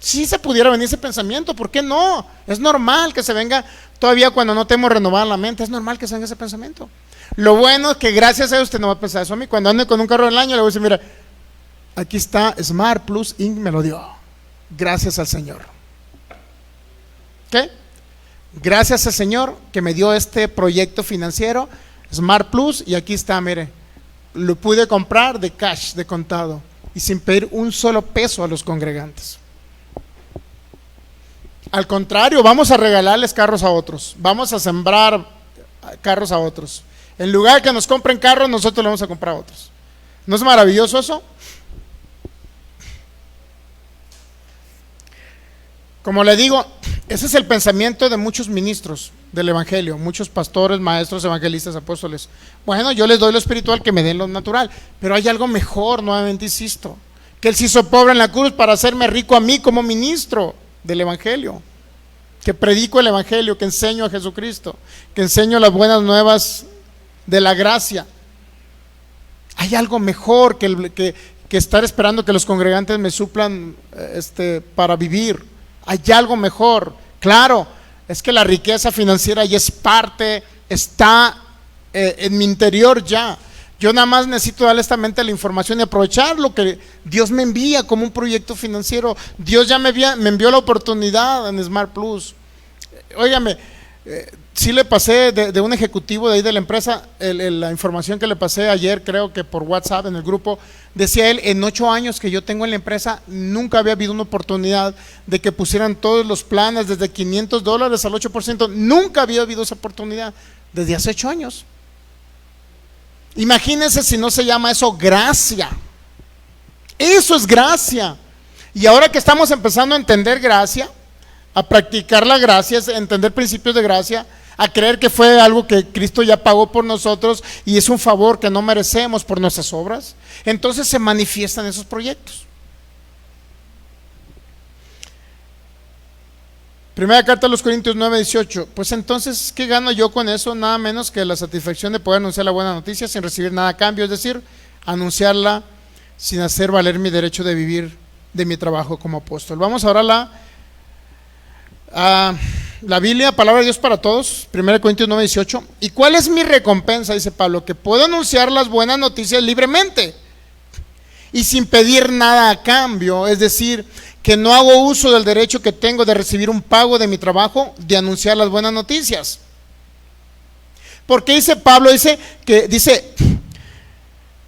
Sí se pudiera venir ese pensamiento, ¿por qué no? Es normal que se venga, todavía cuando no te hemos renovado la mente, es normal que se venga ese pensamiento. Lo bueno es que gracias a Dios usted no va a pensar eso a mí. Cuando ande con un carro del año le voy a decir, mira, aquí está Smart Plus Inc. me lo dio. Gracias al Señor. ¿Qué? Gracias al Señor que me dio este proyecto financiero, Smart Plus, y aquí está, mire, lo pude comprar de cash, de contado, y sin pedir un solo peso a los congregantes. Al contrario, vamos a regalarles carros a otros, vamos a sembrar carros a otros. En lugar de que nos compren carros, nosotros le vamos a comprar a otros. ¿No es maravilloso eso? Como le digo, ese es el pensamiento de muchos ministros del evangelio, muchos pastores, maestros, evangelistas, apóstoles. Bueno, yo les doy lo espiritual, que me den lo natural, pero hay algo mejor, nuevamente insisto, que Él se hizo pobre en la cruz para hacerme rico a mí como ministro del evangelio, que predico el evangelio, que enseño a Jesucristo, que enseño las buenas nuevas de la gracia. Hay algo mejor que estar esperando que los congregantes me suplan para vivir. Hay algo mejor. Claro, es que la riqueza financiera ya es parte, está en mi interior ya. Yo nada más necesito darle esta mente la información y aprovechar lo que Dios me envía como un proyecto financiero. Dios ya me envió la oportunidad en Smart Plus. Óigame, sí le pasé de un ejecutivo de ahí de la empresa, la información que le pasé ayer, creo que por WhatsApp en el grupo. Decía él, en 8 años que yo tengo en la empresa, nunca había habido una oportunidad de que pusieran todos los planes desde $500 al 8%. Nunca había habido esa oportunidad desde hace 8 años. Imagínense si no se llama eso gracia. Eso es gracia. Y ahora que estamos empezando a entender gracia, a practicar la gracia, a entender principios de gracia, a creer que fue algo que Cristo ya pagó por nosotros y es un favor que no merecemos por nuestras obras, entonces se manifiestan esos proyectos. Primera carta a los Corintios 9:18. Pues entonces, ¿qué gano yo con eso? Nada menos que la satisfacción de poder anunciar la buena noticia sin recibir nada a cambio, es decir, anunciarla sin hacer valer mi derecho de vivir de mi trabajo como apóstol. Vamos ahora a la Biblia, palabra de Dios para todos, 1 Corintios 9:18. ¿Y cuál es mi recompensa? Dice Pablo, que puedo anunciar las buenas noticias libremente y sin pedir nada a cambio, es decir, que no hago uso del derecho que tengo de recibir un pago de mi trabajo de anunciar las buenas noticias. Porque dice Pablo, dice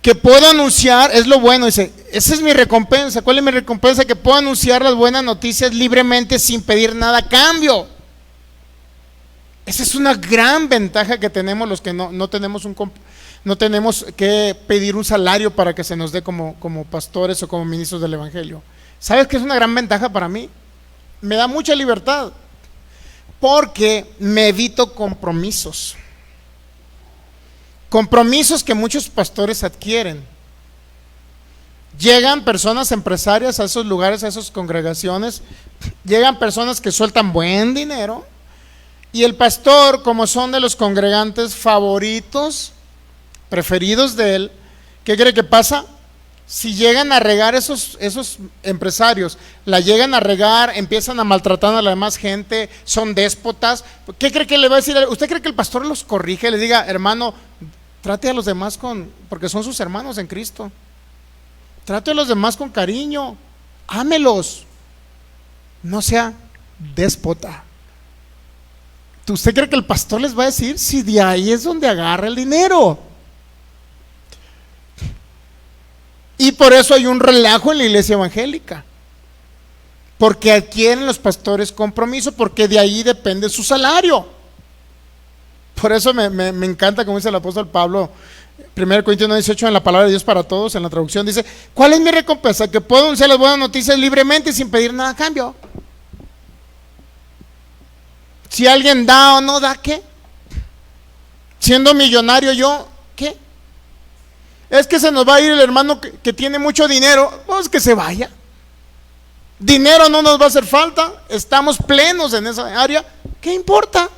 que puedo anunciar, es lo bueno, dice, esa es mi recompensa. ¿Cuál es mi recompensa? Que puedo anunciar las buenas noticias libremente sin pedir nada a cambio. Esa es una gran ventaja que tenemos los que no tenemos que pedir un salario para que se nos dé como pastores o como ministros del evangelio. ¿Sabes qué es una gran ventaja para mí? Me da mucha libertad porque me evito compromisos que muchos pastores adquieren. Llegan personas empresarias a esos lugares, a esas congregaciones, llegan personas que sueltan buen dinero y el pastor, como son de los congregantes favoritos, preferidos de él, ¿qué cree que pasa? Si llegan a regar esos empresarios, la llegan a regar, empiezan a maltratar a la demás gente, son déspotas, ¿qué cree que le va a decir? ¿Usted cree que el pastor los corrige? Le diga, hermano, trate a los demás porque son sus hermanos en Cristo. Trate a los demás con cariño, ámelos, no sea déspota. ¿Usted cree que el pastor les va a decir si de ahí es donde agarra el dinero? Y por eso hay un relajo en la iglesia evangélica, porque adquieren los pastores compromiso, porque de ahí depende su salario. Por eso me encanta como dice el apóstol Pablo, 1 Corintios 9:18, en la palabra de Dios para todos, en la traducción dice, ¿cuál es mi recompensa? Que puedo anunciar las buenas noticias libremente y sin pedir nada a cambio. Si alguien da o no da, ¿qué? Siendo millonario yo, ¿qué? Es que se nos va a ir el hermano que tiene mucho dinero, pues que se vaya. Dinero no nos va a hacer falta, estamos plenos en esa área, ¿qué importa?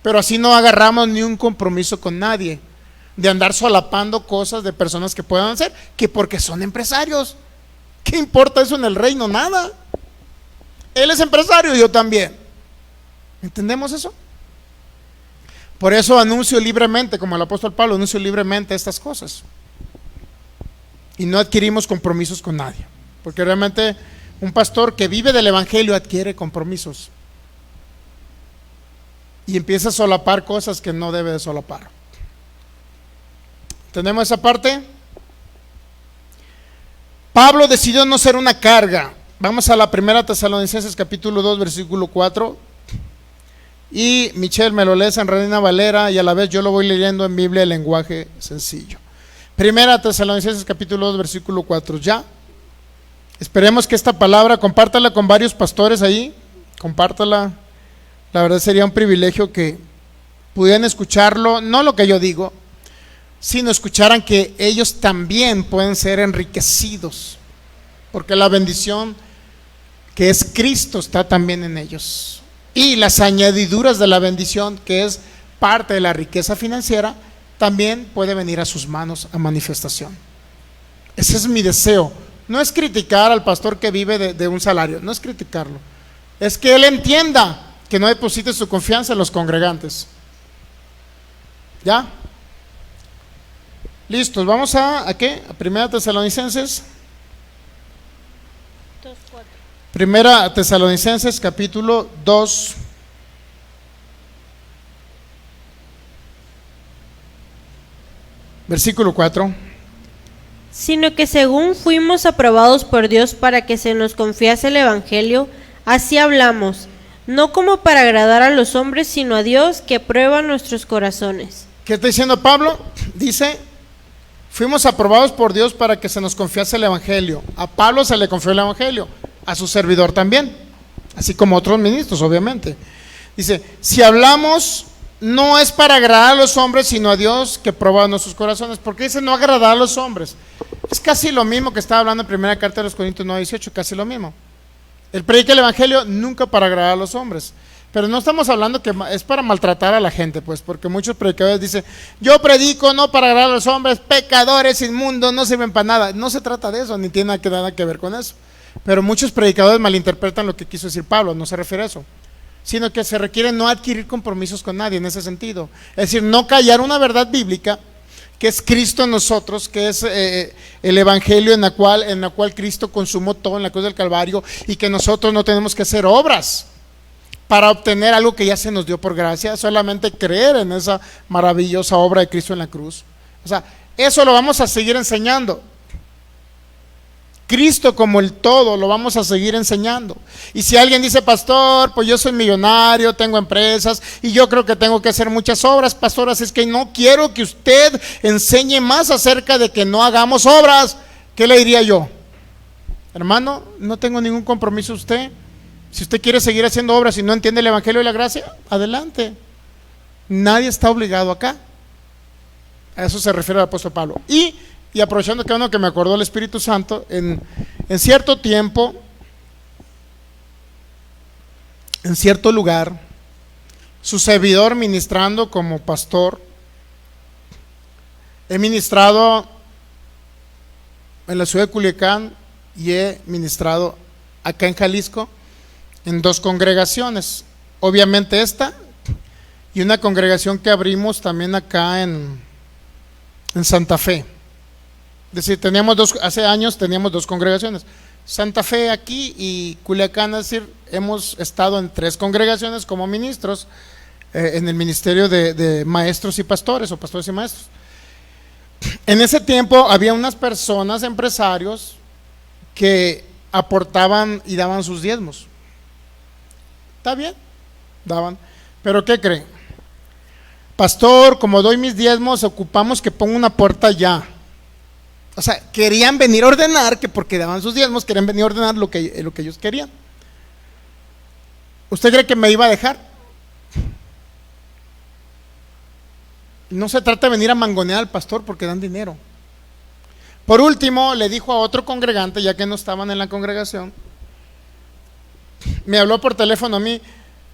Pero así no agarramos ni un compromiso con nadie de andar solapando cosas de personas que puedan hacer, que porque son empresarios. ¿Qué importa eso en el reino? Nada. Él es empresario y yo también. ¿Entendemos eso? Por eso anuncio libremente, como el apóstol Pablo, anuncio libremente estas cosas. Y no adquirimos compromisos con nadie. Porque realmente un pastor que vive del evangelio adquiere compromisos. Y empieza a solapar cosas que no debe de solapar. ¿Entendemos esa parte? Pablo decidió no ser una carga Vamos a la primera Tesalonicenses capítulo 2 versículo 4. Y Michelle me lo lees en Reina Valera y a la vez yo lo voy leyendo en Biblia de lenguaje sencillo. Primera Tesalonicenses capítulo 2 versículo 4. Ya. Esperemos que esta palabra, compártala con varios pastores ahí, compártala. La verdad sería un privilegio que pudieran escucharlo, no lo que yo digo, sino escucharan que ellos también pueden ser enriquecidos, porque la bendición que es Cristo está también en ellos. Y las añadiduras de la bendición, que es parte de la riqueza financiera, también puede venir a sus manos a manifestación. Ese es mi deseo. No es criticar al pastor que vive de un salario, no es criticarlo. Es que él entienda que no deposite su confianza en los congregantes. ¿Ya? Listos, vamos ¿a qué? A Primera Tesalonicenses. 2:4. Primera Tesalonicenses capítulo 2. Versículo 4. Sino que según fuimos aprobados por Dios para que se nos confiase el Evangelio, así hablamos, no como para agradar a los hombres, sino a Dios que prueba nuestros corazones. ¿Qué está diciendo Pablo? Dice, fuimos aprobados por Dios para que se nos confiase el Evangelio. A Pablo se le confió el Evangelio, a su servidor también, así como otros ministros, obviamente. Dice, si hablamos, no es para agradar a los hombres, sino a Dios que prueba nuestros corazones. ¿Por qué dice no agradar a los hombres? Es casi lo mismo que estaba hablando en primera carta de los Corintios 9:18, casi lo mismo. Él predica el Evangelio nunca para agradar a los hombres. Pero no estamos hablando que es para maltratar a la gente, pues, porque muchos predicadores dicen, yo predico no para agradar a los hombres, pecadores, inmundos, no sirven para nada. No se trata de eso, ni tiene nada que ver con eso. Pero muchos predicadores malinterpretan lo que quiso decir Pablo, no se refiere a eso, sino que se requiere no adquirir compromisos con nadie en ese sentido. Es decir, no callar una verdad bíblica, que es Cristo en nosotros, que es el Evangelio en la cual Cristo consumó todo en la cruz del Calvario, y que nosotros no tenemos que hacer obras para obtener algo que ya se nos dio por gracia, solamente creer en esa maravillosa obra de Cristo en la cruz. O sea, eso lo vamos a seguir enseñando. Cristo como el todo lo vamos a seguir enseñando. Y si alguien dice, pastor, pues yo soy millonario, tengo empresas y yo creo que tengo que hacer muchas obras, pastor, así es que no quiero que usted enseñe más acerca de que no hagamos obras. ¿Qué le diría yo? Hermano, no tengo ningún compromiso a usted. Si usted quiere seguir haciendo obras y no entiende el Evangelio de la gracia, adelante. Nadie está obligado acá. A eso se refiere el apóstol Pablo. Y aprovechando que uno que me acordó el Espíritu Santo, en cierto tiempo, en cierto lugar, su servidor ministrando como pastor, he ministrado en la ciudad de Culiacán y he ministrado acá en Jalisco en 2 congregaciones, obviamente esta y una congregación que abrimos también acá en Santa Fe. Es decir, hace años teníamos 2 congregaciones, Santa Fe aquí y Culiacán. Es decir, hemos estado en 3 congregaciones como ministros en el ministerio de maestros y pastores, o pastores y maestros. En ese tiempo había unas personas, empresarios, que aportaban y daban sus diezmos. ¿Está bien? Daban. ¿Pero qué creen? Pastor, como doy mis diezmos, ocupamos que ponga una puerta allá. O sea, querían venir a ordenar, que porque daban sus diezmos, querían venir a ordenar lo que ellos querían. ¿Usted cree que me iba a dejar? No se trata de venir a mangonear al pastor porque dan dinero. Por último, le dijo a otro congregante, ya que no estaban en la congregación, me habló por teléfono a mí,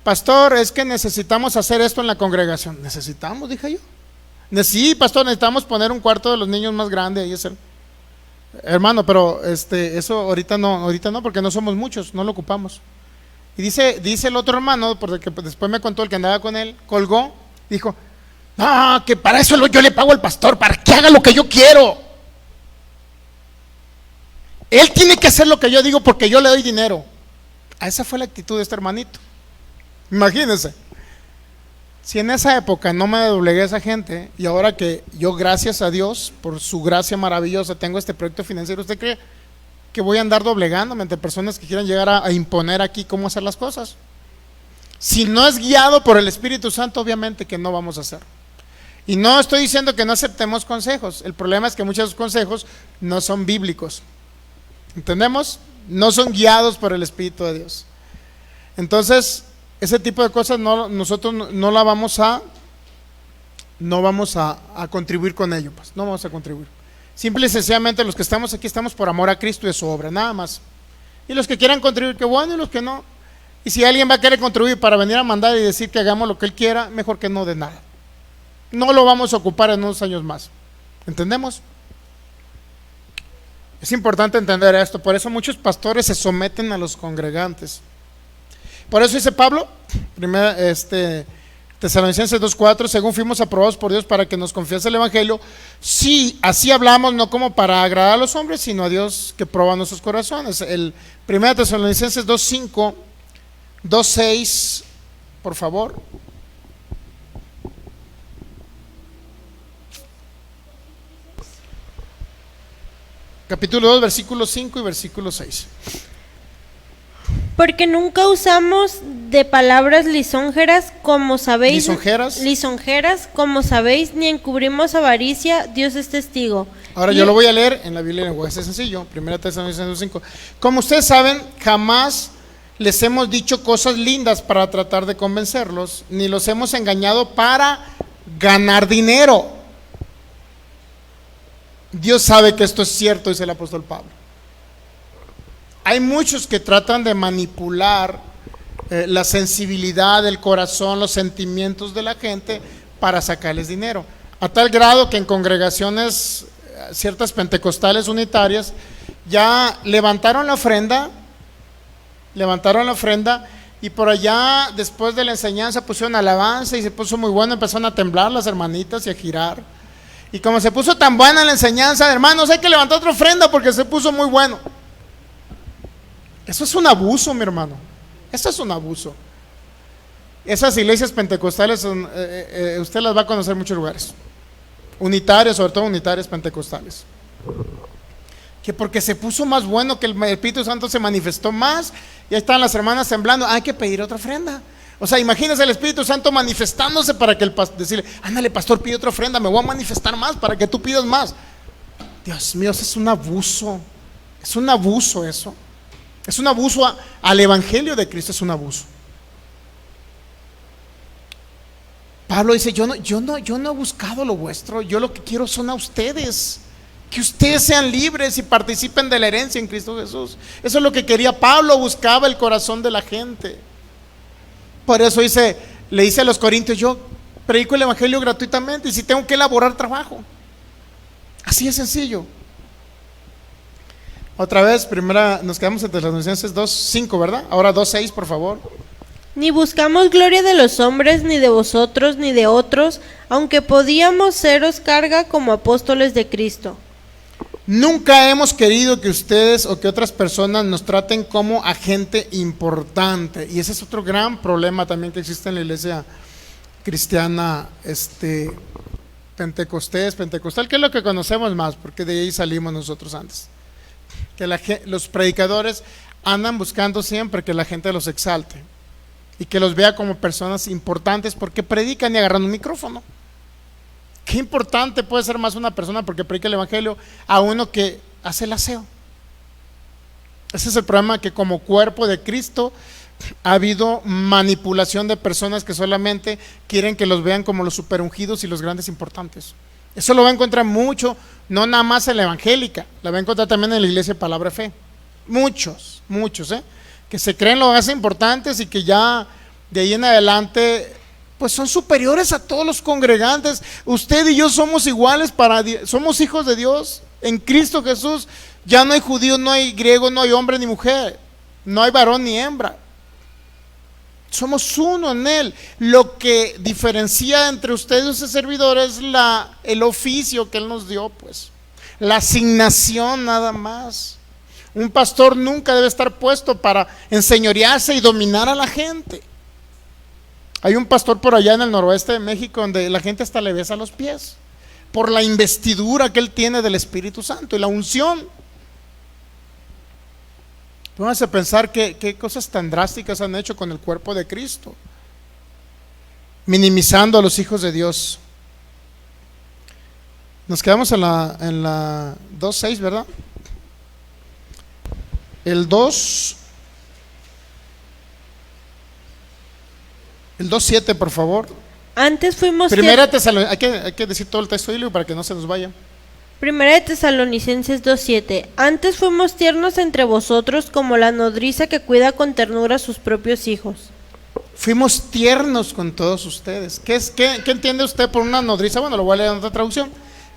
pastor, es que necesitamos hacer esto en la congregación. ¿Necesitamos? Dije yo. Sí, pastor, necesitamos poner un cuarto de los niños más grande ahí. Hermano, pero eso ahorita no, porque no somos muchos, no lo ocupamos. Y dice el otro hermano, porque después me contó el que andaba con él, colgó, dijo, no, que para eso yo le pago al pastor, para que haga lo que yo quiero. Él tiene que hacer lo que yo digo porque yo le doy dinero. Esa fue la actitud de este hermanito. Imagínense. Si en esa época no me doblegué a esa gente, y ahora que yo, gracias a Dios, por su gracia maravillosa, tengo este proyecto financiero, ¿usted cree que voy a andar doblegándome ante personas que quieran llegar a imponer aquí cómo hacer las cosas. Si no es guiado por el Espíritu Santo, obviamente que no vamos a hacer. Y no estoy diciendo que no aceptemos consejos. El problema es que muchos de esos consejos no son bíblicos. ¿Entendemos? No son guiados por el Espíritu de Dios. Entonces, ese tipo de cosas nosotros no vamos a contribuir con ello, pues. No vamos a contribuir. Simple y sencillamente los que estamos aquí estamos por amor a Cristo y a su obra, nada más. Y los que quieran contribuir, qué bueno, y los que no. Y si alguien va a querer contribuir para venir a mandar y decir que hagamos lo que él quiera, mejor que no de nada. No lo vamos a ocupar en unos años más. ¿Entendemos? Es importante entender esto. Por eso muchos pastores se someten a los congregantes. Por eso dice Pablo, Tesalonicenses 2:4, según fuimos aprobados por Dios para que nos confiase el Evangelio, sí, así hablamos, no como para agradar a los hombres, sino a Dios que prueba nuestros corazones. El 1 Tesalonicenses 2:5, 2:6, por favor. Capítulo 2, versículo 5 y versículo 6. Porque nunca usamos de palabras lisonjeras, como sabéis, como sabéis, ni encubrimos avaricia, Dios es testigo. Ahora yo lo voy a leer en la Biblia en lenguaje sencillo, 1 Tesalonicenses 5. Como ustedes saben, jamás les hemos dicho cosas lindas para tratar de convencerlos, ni los hemos engañado para ganar dinero. Dios sabe que esto es cierto, dice el apóstol Pablo. Hay muchos que tratan de manipular la sensibilidad del corazón, los sentimientos de la gente para sacarles dinero, a tal grado que en congregaciones ciertas pentecostales unitarias ya levantaron la ofrenda y por allá después de la enseñanza pusieron alabanza y se puso muy bueno, empezaron a temblar las hermanitas y a girar, y como se puso tan buena la enseñanza, hermanos, hay que levantar otra ofrenda porque se puso muy bueno. Eso es un abuso, mi hermano. Eso es un abuso. Esas iglesias pentecostales usted las va a conocer en muchos lugares, unitarias, sobre todo unitarias pentecostales, que porque se puso más bueno, que el Espíritu Santo se manifestó más, y ahí están las hermanas temblando, hay que pedir otra ofrenda. O sea, imagínense el Espíritu Santo manifestándose para que decirle, ándale pastor, pide otra ofrenda, me voy a manifestar más para que tú pidas más. Dios mío, eso es un abuso. Es un abuso eso. Es un abuso al Evangelio de Cristo, es un abuso. Pablo dice, yo no he buscado lo vuestro, yo lo que quiero son a ustedes, que ustedes sean libres y participen de la herencia en Cristo Jesús. Eso es lo que quería Pablo, buscaba el corazón de la gente. Por eso le dice a los corintios, yo predico el Evangelio gratuitamente y si tengo que elaborar trabajo. Así es sencillo. Otra vez, nos quedamos en Tesalonicenses 2:5, ¿verdad? Ahora 2:6, por favor. Ni buscamos gloria de los hombres, ni de vosotros, ni de otros, aunque podíamos seros carga como apóstoles de Cristo. Nunca hemos querido que ustedes o que otras personas nos traten como agente importante. Y ese es otro gran problema también que existe en la iglesia cristiana pentecostal, que es lo que conocemos más, porque de ahí salimos nosotros antes. Que los predicadores andan buscando siempre que la gente los exalte y que los vea como personas importantes porque predican y agarran un micrófono. Qué importante puede ser más una persona porque predica el Evangelio a uno que hace el aseo. Ese es el problema, que como cuerpo de Cristo ha habido manipulación de personas que solamente quieren que los vean como los superungidos y los grandes importantes. Eso lo va a encontrar mucho, no nada más en la evangélica, la va a encontrar también en la iglesia de Palabra de Fe. Muchos, que se creen los más importantes y que ya de ahí en adelante pues son superiores a todos los congregantes. Usted y yo somos iguales somos hijos de Dios en Cristo Jesús. Ya no hay judío, no hay griego, no hay hombre ni mujer, no hay varón ni hembra. Somos uno en Él. Lo que diferencia entre ustedes y ese servidor es el oficio que Él nos dio, pues. La asignación nada más. Un pastor nunca debe estar puesto para enseñorearse y dominar a la gente. Hay un pastor por allá en el noroeste de México donde la gente hasta le besa los pies por la investidura que él tiene del Espíritu Santo y la unción. Pónganse a pensar qué cosas tan drásticas han hecho con el cuerpo de Cristo, minimizando a los hijos de Dios. Nos quedamos en la 2.6, ¿verdad? El 2.7, por favor. Antes fuimos Primera Tesalonicenses, hay que decir todo el texto bíblico para que no se nos vaya. Primera de Tesalonicenses 2:7. Antes fuimos tiernos entre vosotros como la nodriza que cuida con ternura a sus propios hijos. Fuimos tiernos con todos ustedes. ¿Qué entiende usted por una nodriza? Bueno, lo voy a leer en otra traducción.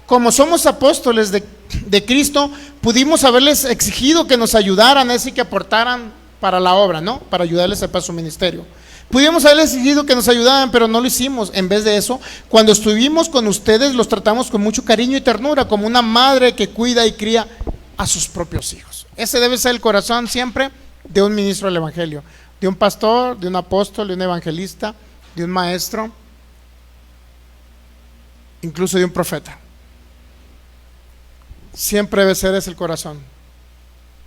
Como somos apóstoles de Cristo, pudimos haberles exigido que nos ayudaran, es decir, que aportaran para la obra, ¿no? Para ayudarles para su ministerio. Pudimos haberles exigido que nos ayudaran, pero no lo hicimos. En vez de eso, cuando estuvimos con ustedes, los tratamos con mucho cariño y ternura, como una madre que cuida y cría a sus propios hijos. Ese debe ser el corazón siempre de un ministro del Evangelio, de un pastor, de un apóstol, de un evangelista, de un maestro, incluso de un profeta. Siempre debe ser ese el corazón.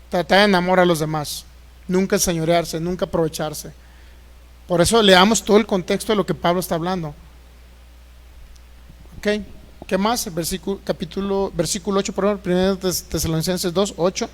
Tratar en amor a los demás, nunca enseñorearse, nunca aprovecharse. Por eso leamos todo el contexto de lo que Pablo está hablando. ¿Ok? ¿Qué más? Versículo 8, por favor, 1 Tesalonicenses 2:8.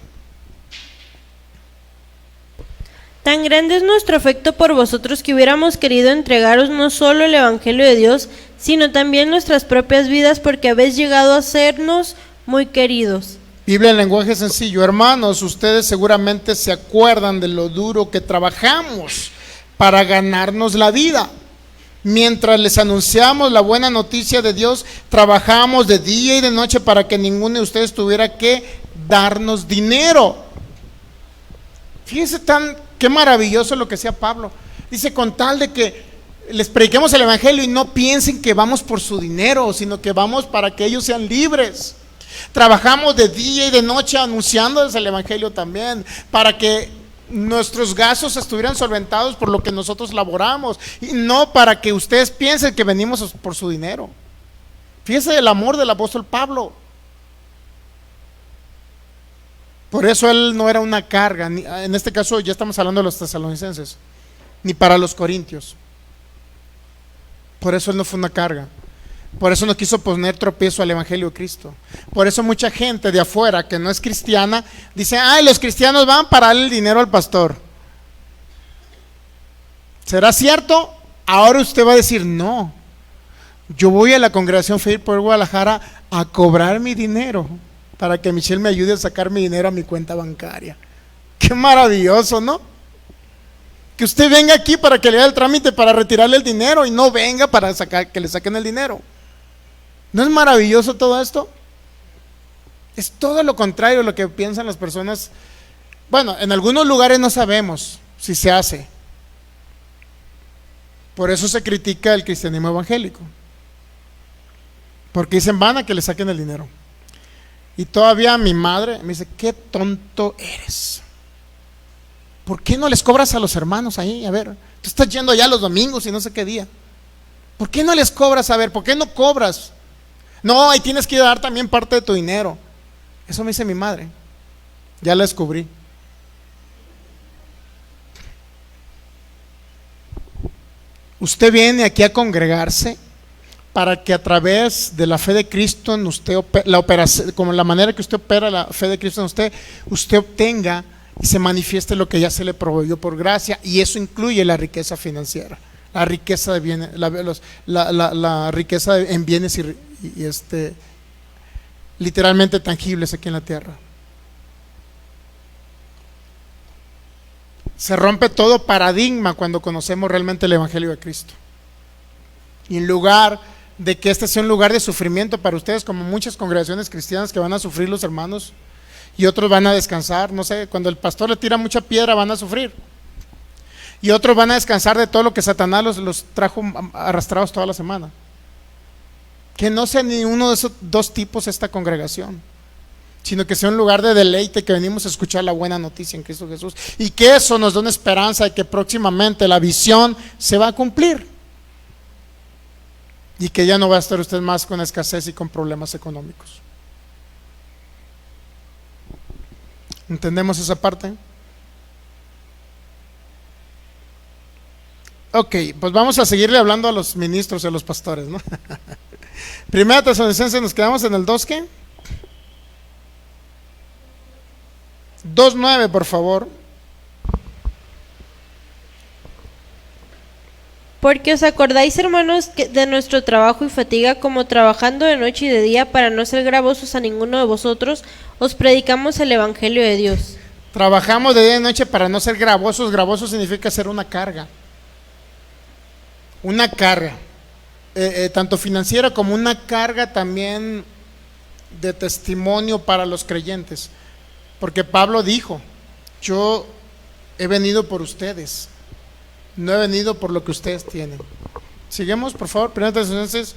Tan grande es nuestro afecto por vosotros que hubiéramos querido entregaros no solo el Evangelio de Dios, sino también nuestras propias vidas, porque habéis llegado a sernos muy queridos. Biblia en lenguaje sencillo. Hermanos, ustedes seguramente se acuerdan de lo duro que trabajamos para ganarnos la vida. Mientras les anunciamos la buena noticia de Dios, trabajamos de día y de noche para que ninguno de ustedes tuviera que darnos dinero. Fíjense qué maravilloso lo que decía Pablo. Dice, con tal de que les prediquemos el Evangelio y no piensen que vamos por su dinero, sino que vamos para que ellos sean libres. Trabajamos de día y de noche anunciándoles el Evangelio también, para que nuestros gastos estuvieran solventados por lo que nosotros laboramos, y no para que ustedes piensen que venimos por su dinero. Fíjense el amor del apóstol Pablo. Por eso él no era una carga, en este caso ya estamos hablando de los tesalonicenses, ni para los corintios. Por eso él no fue una carga. Por eso no quiso poner tropiezo al Evangelio de Cristo. Por eso mucha gente de afuera que no es cristiana dice, ay, los cristianos van para darle el dinero al pastor. ¿Será cierto? Ahora usted va a decir, no, yo voy a la congregación Faith por Guadalajara a cobrar mi dinero para que Michelle me ayude a sacar mi dinero a mi cuenta bancaria. Qué maravilloso, ¿no? Que usted venga aquí para que le haga el trámite para retirarle el dinero y no venga para que le saquen el dinero. ¿No es maravilloso todo esto? Es todo lo contrario de lo que piensan las personas. Bueno, en algunos lugares no sabemos si se hace. Por eso se critica el cristianismo evangélico. Porque dicen, van a que le saquen el dinero. Y todavía mi madre me dice, qué tonto eres. ¿Por qué no les cobras a los hermanos ahí? A ver, tú estás yendo allá los domingos y no sé qué día. ¿Por qué no les cobras? A ver, ¿por qué no cobras? No, ahí tienes que dar también parte de tu dinero. Eso me dice mi madre. Ya la descubrí. Usted viene aquí a congregarse para que a través de la fe de Cristo en usted, como la manera que usted opera la fe de Cristo en usted obtenga y se manifieste lo que ya se le proveyó por gracia, y eso incluye la riqueza financiera, la riqueza de bienes, la riqueza en bienes y literalmente tangibles aquí en la tierra. Se rompe todo paradigma cuando conocemos realmente el Evangelio de Cristo. Y en lugar de que este sea un lugar de sufrimiento para ustedes, como muchas congregaciones cristianas que van a sufrir los hermanos y otros van a descansar, no sé, cuando el pastor le tira mucha piedra van a sufrir, y otros van a descansar de todo lo que Satanás los trajo arrastrados toda la semana. Que no sea ni uno de esos dos tipos esta congregación, sino que sea un lugar de deleite, que venimos a escuchar la buena noticia en Cristo Jesús, y que eso nos da una esperanza de que próximamente la visión se va a cumplir y que ya no va a estar usted más con escasez y con problemas económicos. ¿Entendemos esa parte? Ok, pues vamos a seguirle hablando a los ministros y a los pastores, ¿no? Primera Tesalonicenses, nos quedamos en el 2, ¿qué? 2:9, por favor. Porque os acordáis, hermanos, de nuestro trabajo y fatiga, como trabajando de noche y de día, para no ser gravosos a ninguno de vosotros, os predicamos el Evangelio de Dios. Trabajamos de día y de noche para no ser gravosos. Gravoso significa ser una carga. Una carga. Tanto financiera como una carga también de testimonio para los creyentes. Porque Pablo dijo, yo he venido por ustedes, no he venido por lo que ustedes tienen. Sigamos, por favor. 1 Tesalonicenses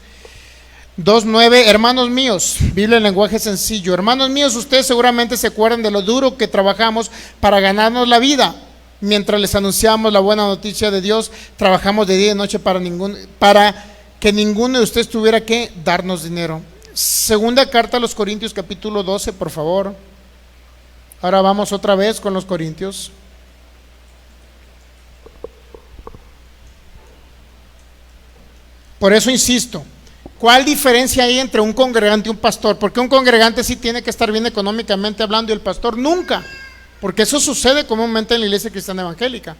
2:9. Hermanos míos, Biblia en lenguaje sencillo. Hermanos míos, ustedes seguramente se acuerdan de lo duro que trabajamos para ganarnos la vida. Mientras les anunciamos la buena noticia de Dios, trabajamos de día y de noche para que ninguno de ustedes tuviera que darnos dinero. Segunda carta a los Corintios, capítulo 12, por favor. Ahora vamos otra vez con los Corintios. Por eso insisto, ¿cuál diferencia hay entre un congregante y un pastor? Porque un congregante sí tiene que estar bien económicamente hablando y el pastor nunca, porque eso sucede comúnmente en la iglesia cristiana evangélica.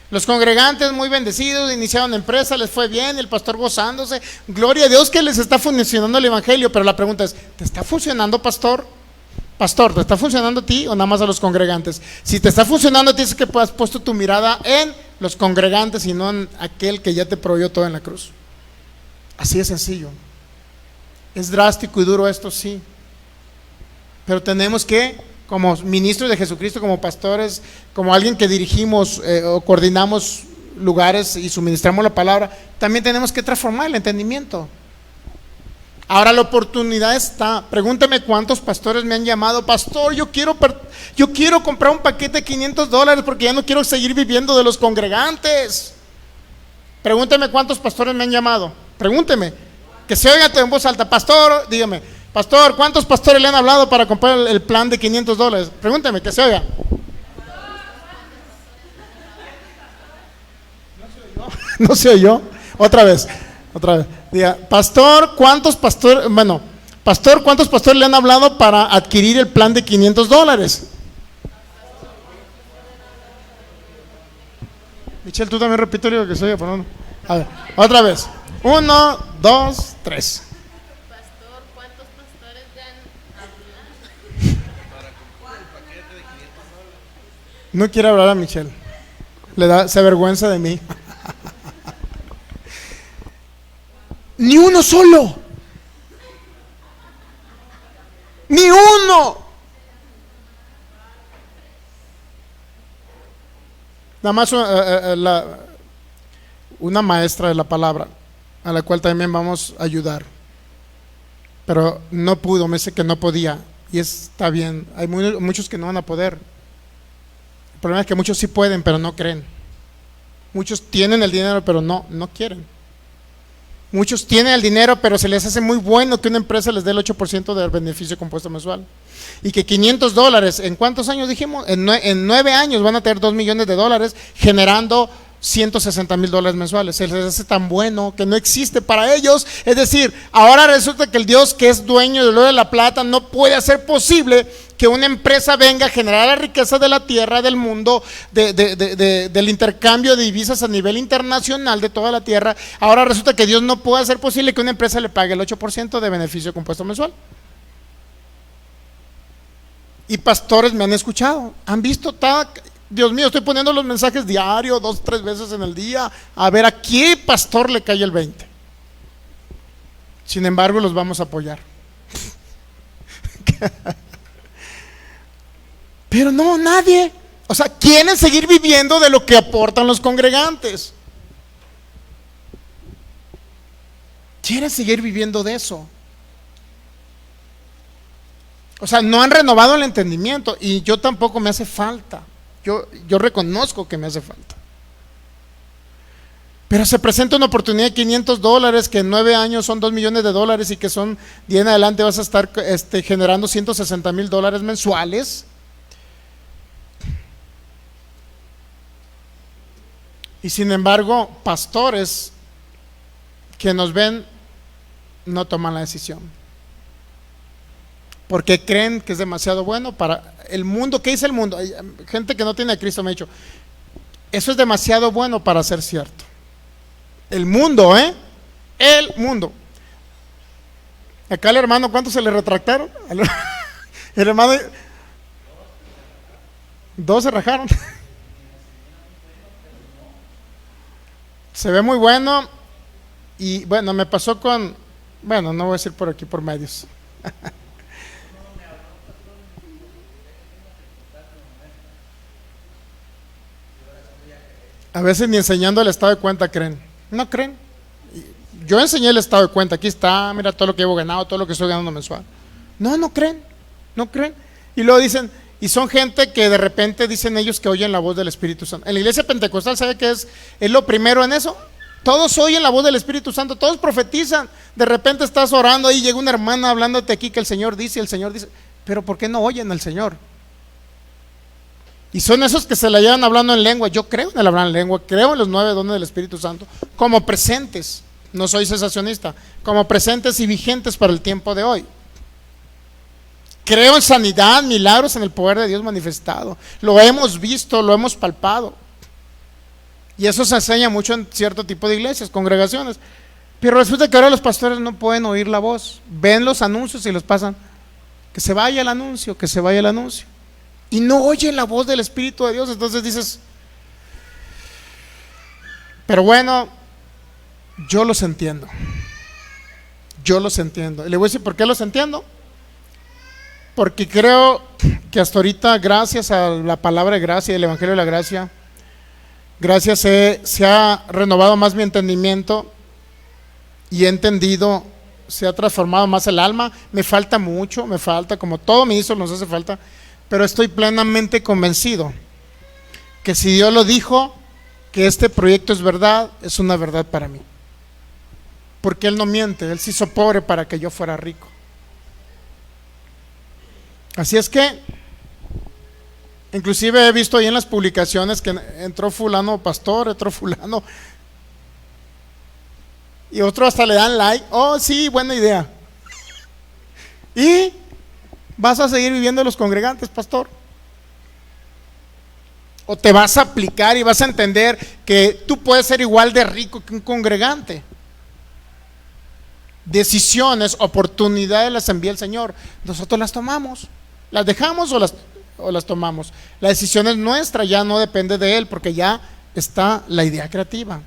Los congregantes muy bendecidos, iniciaron empresa, les fue bien, el pastor gozándose, gloria a Dios que les está funcionando el evangelio, pero la pregunta es, ¿te está funcionando, pastor? Pastor, ¿te está funcionando a ti o nada más a los congregantes? Si te está funcionando a ti es que has puesto tu mirada en los congregantes y no en aquel que ya te proveyó todo en la cruz. Así de sencillo. Es drástico y duro esto, sí, pero tenemos que, como ministros de Jesucristo, como pastores, como alguien que dirigimos o coordinamos lugares y suministramos la palabra, también tenemos que transformar el entendimiento. Ahora la oportunidad está. Pregúntame cuántos pastores me han llamado, pastor, yo quiero comprar un paquete de $500 porque ya no quiero seguir viviendo de los congregantes. Pregúnteme cuántos pastores me han llamado. Pregúnteme, que se oiga en voz alta, pastor, dígame, pastor, ¿cuántos pastores le han hablado para comprar el plan de $500? Pregúnteme, que se oiga. No se oyó. Otra vez. Diga, pastor, ¿cuántos pastores le han hablado para adquirir el plan de $500? Michelle, tú también repite lo que se oiga, por no. A ver, otra vez. 1, 2, 3. Pastor, ¿cuántos pastores le han hablado para comprar el paquete de $500? No quiere hablar a Michelle. Se avergüenza de mí. Ni uno solo. Ni uno. Nada más una maestra de la palabra, a la cual también vamos a ayudar, pero no pudo, me dice que no podía, y está bien. Hay muchos que no van a poder. El problema es que muchos sí pueden, pero no creen. Muchos tienen el dinero, pero no quieren. Muchos tienen el dinero, pero se les hace muy bueno que una empresa les dé el 8% del beneficio compuesto mensual, y que $500, ¿en cuántos años dijimos? En 9 años van a tener $2 millones generando $160,000 mensuales. Se les hace tan bueno que no existe para ellos. Es decir, ahora resulta que el Dios que es dueño del oro y de la plata no puede hacer posible que una empresa venga a generar la riqueza de la tierra, del mundo, del intercambio de divisas a nivel internacional de toda la tierra. Ahora resulta que Dios no puede hacer posible que una empresa le pague el 8% de beneficio compuesto mensual. Y pastores me han escuchado, han visto, Dios mío, estoy poniendo los mensajes diarios, 2, 3 veces en el día, a ver a qué pastor le cae el 20. Sin embargo, los vamos a apoyar. Pero no, nadie. O sea, quieren seguir viviendo de lo que aportan los congregantes. Quieren seguir viviendo de eso. O sea, no han renovado el entendimiento, y yo tampoco, me hace falta. Yo reconozco que me hace falta. Pero se presenta una oportunidad de $500, que en 9 años son $2 millones, y que son, de en adelante vas a estar generando $160,000 mensuales. Y sin embargo, pastores que nos ven no toman la decisión, porque creen que es demasiado bueno para el mundo. ¿Qué dice el mundo? Hay gente que no tiene a Cristo me ha dicho, eso es demasiado bueno para ser cierto. El mundo, el mundo. Acá el hermano, ¿cuántos se le retractaron? El hermano, 2 se rajaron. Se ve muy bueno. Y bueno, me pasó con, bueno, no voy a decir por aquí por medios. A veces ni enseñando el estado de cuenta creen. No creen. Yo enseñé el estado de cuenta, aquí está, mira todo lo que llevo ganado, todo lo que estoy ganando mensual. No creen, no creen. Y luego dicen, y son gente que de repente dicen ellos que oyen la voz del Espíritu Santo. En la iglesia pentecostal, ¿sabe qué es lo primero en eso? Todos oyen la voz del Espíritu Santo, todos profetizan. De repente estás orando y llega una hermana hablándote aquí que el Señor dice, pero ¿por qué no oyen al Señor? Y son esos que se la llevan hablando en lengua. Yo creo en el hablar en lengua, creo en los 9 dones del Espíritu Santo, como presentes, no soy cesacionista, como presentes y vigentes para el tiempo de hoy. Creo en sanidad, milagros, en el poder de Dios manifestado. Lo hemos visto, lo hemos palpado. Y eso se enseña mucho en cierto tipo de iglesias, congregaciones. Pero resulta que ahora los pastores no pueden oír la voz. Ven los anuncios y los pasan. Que se vaya el anuncio, que se vaya el anuncio. Y no oyen la voz del Espíritu de Dios. Entonces dices, pero bueno, yo los entiendo. Yo los entiendo. Y le voy a decir, ¿por qué los entiendo? Porque creo que hasta ahorita, gracias a la palabra de gracia y el Evangelio de la gracia, gracias se ha renovado más mi entendimiento y he entendido, se ha transformado más el alma. Me falta mucho, me falta, como todo ministro nos hace falta, pero estoy plenamente convencido que si Dios lo dijo, que este proyecto es verdad, es una verdad para mí. Porque Él no miente, Él se hizo pobre para que yo fuera rico. Así es que, inclusive he visto ahí en las publicaciones que entró fulano pastor, entró fulano, y otro hasta le dan like. Oh, sí, buena idea. Y vas a seguir viviendo los congregantes, pastor. O te vas a aplicar y vas a entender que tú puedes ser igual de rico que un congregante. Decisiones, oportunidades las envía el Señor. Nosotros las tomamos. ¿Las dejamos o las tomamos? La decisión es nuestra, ya no depende de Él, porque ya está la idea creativa.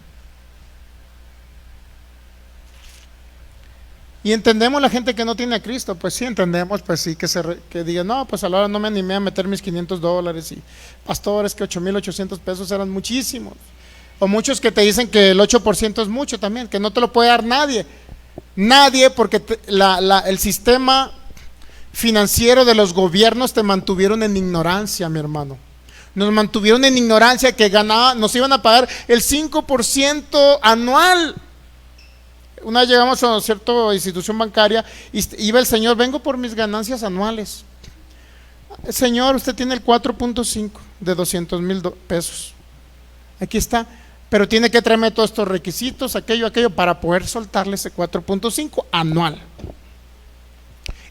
Y entendemos la gente que no tiene a Cristo, pues sí entendemos, pues sí, que diga, no, pues a la hora no me animé a meter mis $500 y pastores que 8,800 pesos eran muchísimos. O muchos que te dicen que el 8% es mucho también, que no te lo puede dar nadie. Nadie, porque el sistema financiero de los gobiernos te mantuvieron en ignorancia, mi hermano. Nos mantuvieron en ignorancia que nos iban a pagar el 5% anual. Una vez llegamos a cierta institución bancaria y iba el señor, vengo por mis ganancias anuales. Señor, usted tiene el 4.5 de 200,000 pesos. Aquí está, pero tiene que traerme todos estos requisitos, aquello, para poder soltarle ese 4.5 anual.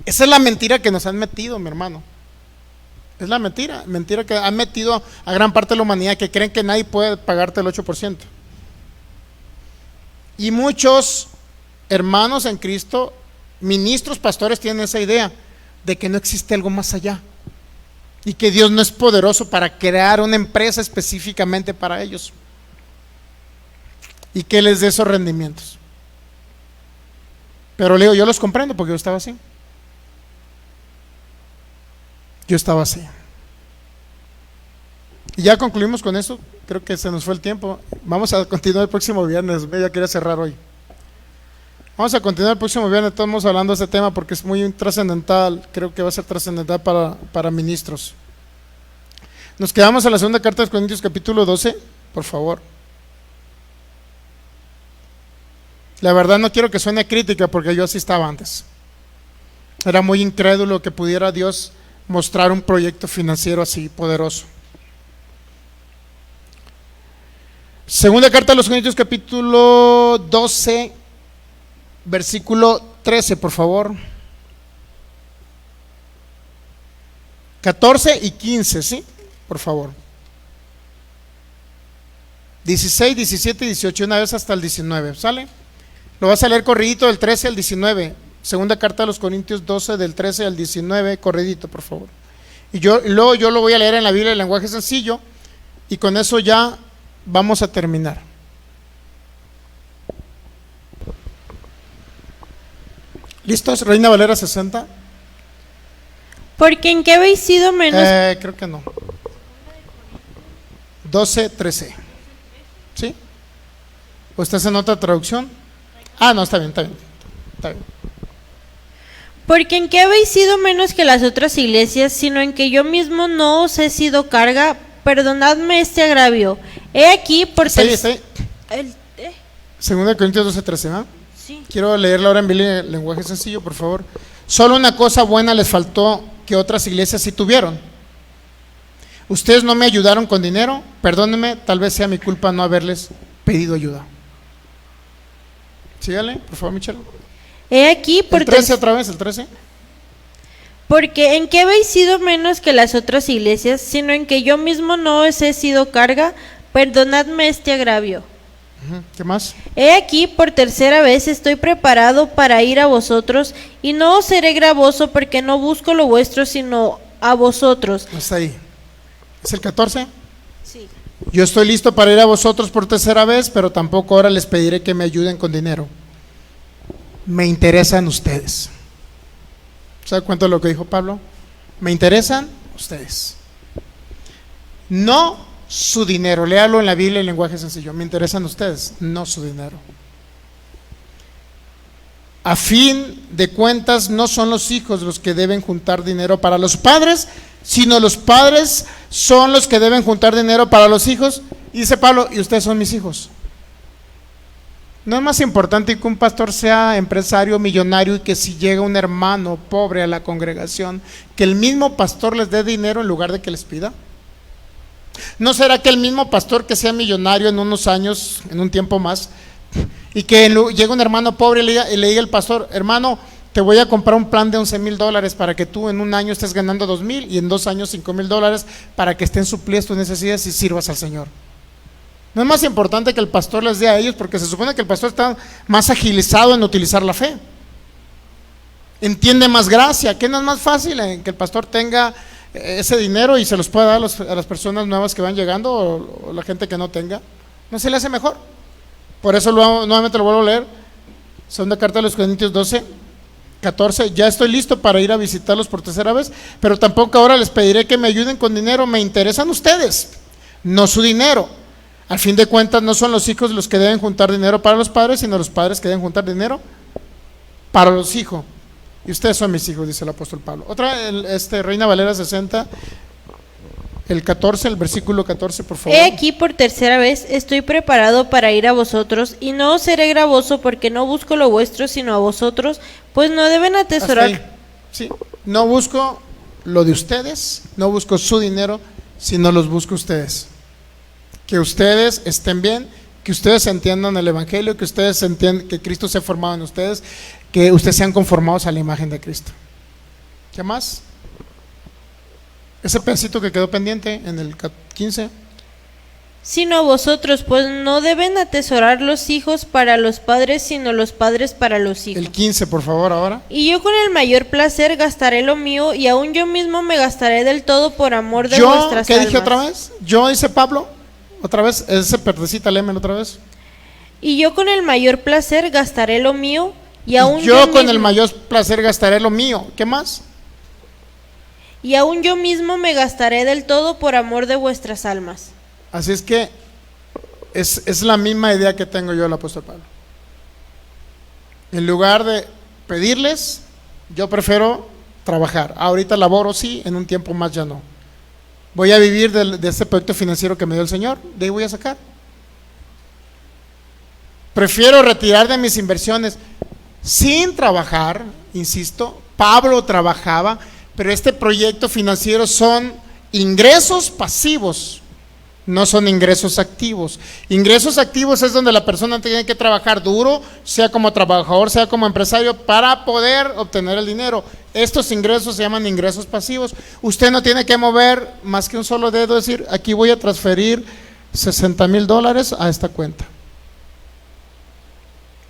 Esa es la mentira que nos han metido, mi hermano. Es la mentira que han metido a gran parte de la humanidad, que creen que nadie puede pagarte el 8%. Y muchos hermanos en Cristo, ministros, pastores, tienen esa idea de que no existe algo más allá y que Dios no es poderoso para crear una empresa específicamente para ellos y que les dé esos rendimientos. Pero Leo, yo los comprendo porque yo estaba así. Y ya concluimos con eso. Creo que se nos fue el tiempo. Vamos a continuar el próximo viernes. Ya quería cerrar hoy. Vamos a continuar el próximo viernes. Estamos hablando de este tema porque es muy trascendental. Creo que va a ser trascendental para ministros. Nos quedamos en la segunda carta de los Corintios, capítulo 12, por favor. La verdad no quiero que suene crítica porque yo así estaba antes. Era muy incrédulo que pudiera Dios mostrar un proyecto financiero así poderoso. Segunda carta a los Corintios, capítulo 12, versículo 13, por favor. 14 y 15, ¿sí? Por favor. 16, 17 y 18, una vez hasta el 19, ¿sale? Lo vas a leer corridito del 13 al 19. Segunda carta a los Corintios 12, del 13 al 19, corridito, por favor. Y luego yo lo voy a leer en la Biblia en lenguaje sencillo, y con eso ya vamos a terminar. ¿Listos? Reina Valera 60. Porque en qué habéis sido menos. Creo que no. 12, 13. ¿Sí? ¿O estás en otra traducción? Ah, no, está bien, está bien. Está bien. Porque en qué habéis sido menos que las otras iglesias, sino en que yo mismo no os he sido carga. Perdonadme este agravio. He aquí por Está ahí. Segunda de Corintios 12, 13, ¿no? Sí. Quiero leerla ahora en Biblia en lenguaje sencillo, por favor. Solo una cosa buena les faltó que otras iglesias sí tuvieron. Ustedes no me ayudaron con dinero, perdónenme, tal vez sea mi culpa no haberles pedido ayuda. Sígale, por favor, Michelle. He aquí por El 13 otra vez, el 13. Porque en qué habéis sido menos que las otras iglesias, sino en que yo mismo no os he sido carga. Perdonadme este agravio. ¿Qué más? He aquí por tercera vez estoy preparado para ir a vosotros, y no os seré gravoso, porque no busco lo vuestro, sino a vosotros. Hasta ahí. ¿Es el 14? Sí. Yo estoy listo para ir a vosotros por tercera vez, pero tampoco ahora les pediré que me ayuden con dinero. Me interesan ustedes. ¿Sabe cuánto es lo que dijo Pablo? Me interesan ustedes. No su dinero. Léalo en la Biblia en lenguaje sencillo. Me interesan ustedes, no su dinero. A fin de cuentas, no son los hijos los que deben juntar dinero para los padres, sino los padres son los que deben juntar dinero para los hijos. Y dice Pablo, y ustedes son mis hijos. No es más importante que un pastor sea empresario, millonario, y que si llega un hermano pobre a la congregación, que el mismo pastor les dé dinero en lugar de que les pida. ¿No será que el mismo pastor que sea millonario en unos años, en un tiempo más, y que llegue un hermano pobre y le diga al pastor, hermano, te voy a comprar un plan de $11,000 para que tú en un año estés ganando 2,000 y en 2 años $5,000 para que estén suplidas tus necesidades y sirvas al Señor? No es más importante que el pastor les dé a ellos, porque se supone que el pastor está más agilizado en utilizar la fe, entiende más gracia. ¿Qué no es más fácil? Que el pastor tenga ese dinero y se los pueda dar a las personas nuevas que van llegando, o la gente que no tenga. ¿No se le hace mejor? Por eso nuevamente lo vuelvo a leer. Segunda carta de los Corintios 12, 14. Ya estoy listo para ir a visitarlos por tercera vez, pero tampoco ahora les pediré que me ayuden con dinero. Me interesan ustedes, no su dinero. Al fin de cuentas, no son los hijos los que deben juntar dinero para los padres, sino los padres que deben juntar dinero para los hijos. Y ustedes son mis hijos, dice el apóstol Pablo. Otra, Reina Valera 60, el 14, el versículo 14, por favor. He aquí por tercera vez estoy preparado para ir a vosotros, y no os seré gravoso, porque no busco lo vuestro, sino a vosotros, pues no deben atesorar. Sí, no busco lo de ustedes, no busco su dinero, sino los busco ustedes. Que ustedes estén bien, que ustedes entiendan el evangelio, que ustedes entiendan que Cristo se ha formado en ustedes, que ustedes sean conformados a la imagen de Cristo. ¿Qué más? Ese pedacito que quedó pendiente en el 15. Sino a vosotros, pues no deben atesorar los hijos para los padres, sino los padres para los hijos. El 15, por favor, ahora. Y yo con el mayor placer gastaré lo mío, y aún yo mismo me gastaré del todo por amor de vuestras ¿Qué almas. dije otra vez? Yo, dice Pablo, otra vez, ese perdecita, léemelo otra vez. Y yo con el mayor placer gastaré lo mío, y aún yo con mismo, el mayor placer gastaré lo mío. ¿Qué más? y aún yo mismo me gastaré del todo por amor de vuestras almas. Así es que es la misma idea que tengo yo del apóstol Pablo. En lugar de pedirles, yo prefiero trabajar. Ahorita laboro, sí, en un tiempo más ya no. Voy a vivir de este proyecto financiero que me dio el Señor, de ahí voy a sacar. Prefiero retirar de mis inversiones sin trabajar, insisto. Pablo trabajaba, pero este proyecto financiero son ingresos pasivos, no son ingresos activos. Ingresos activos es donde la persona tiene que trabajar duro, sea como trabajador, sea como empresario, para poder obtener el dinero. Estos ingresos se llaman ingresos pasivos. Usted no tiene que mover más que un solo dedo, decir, aquí voy a transferir $60,000 a esta cuenta.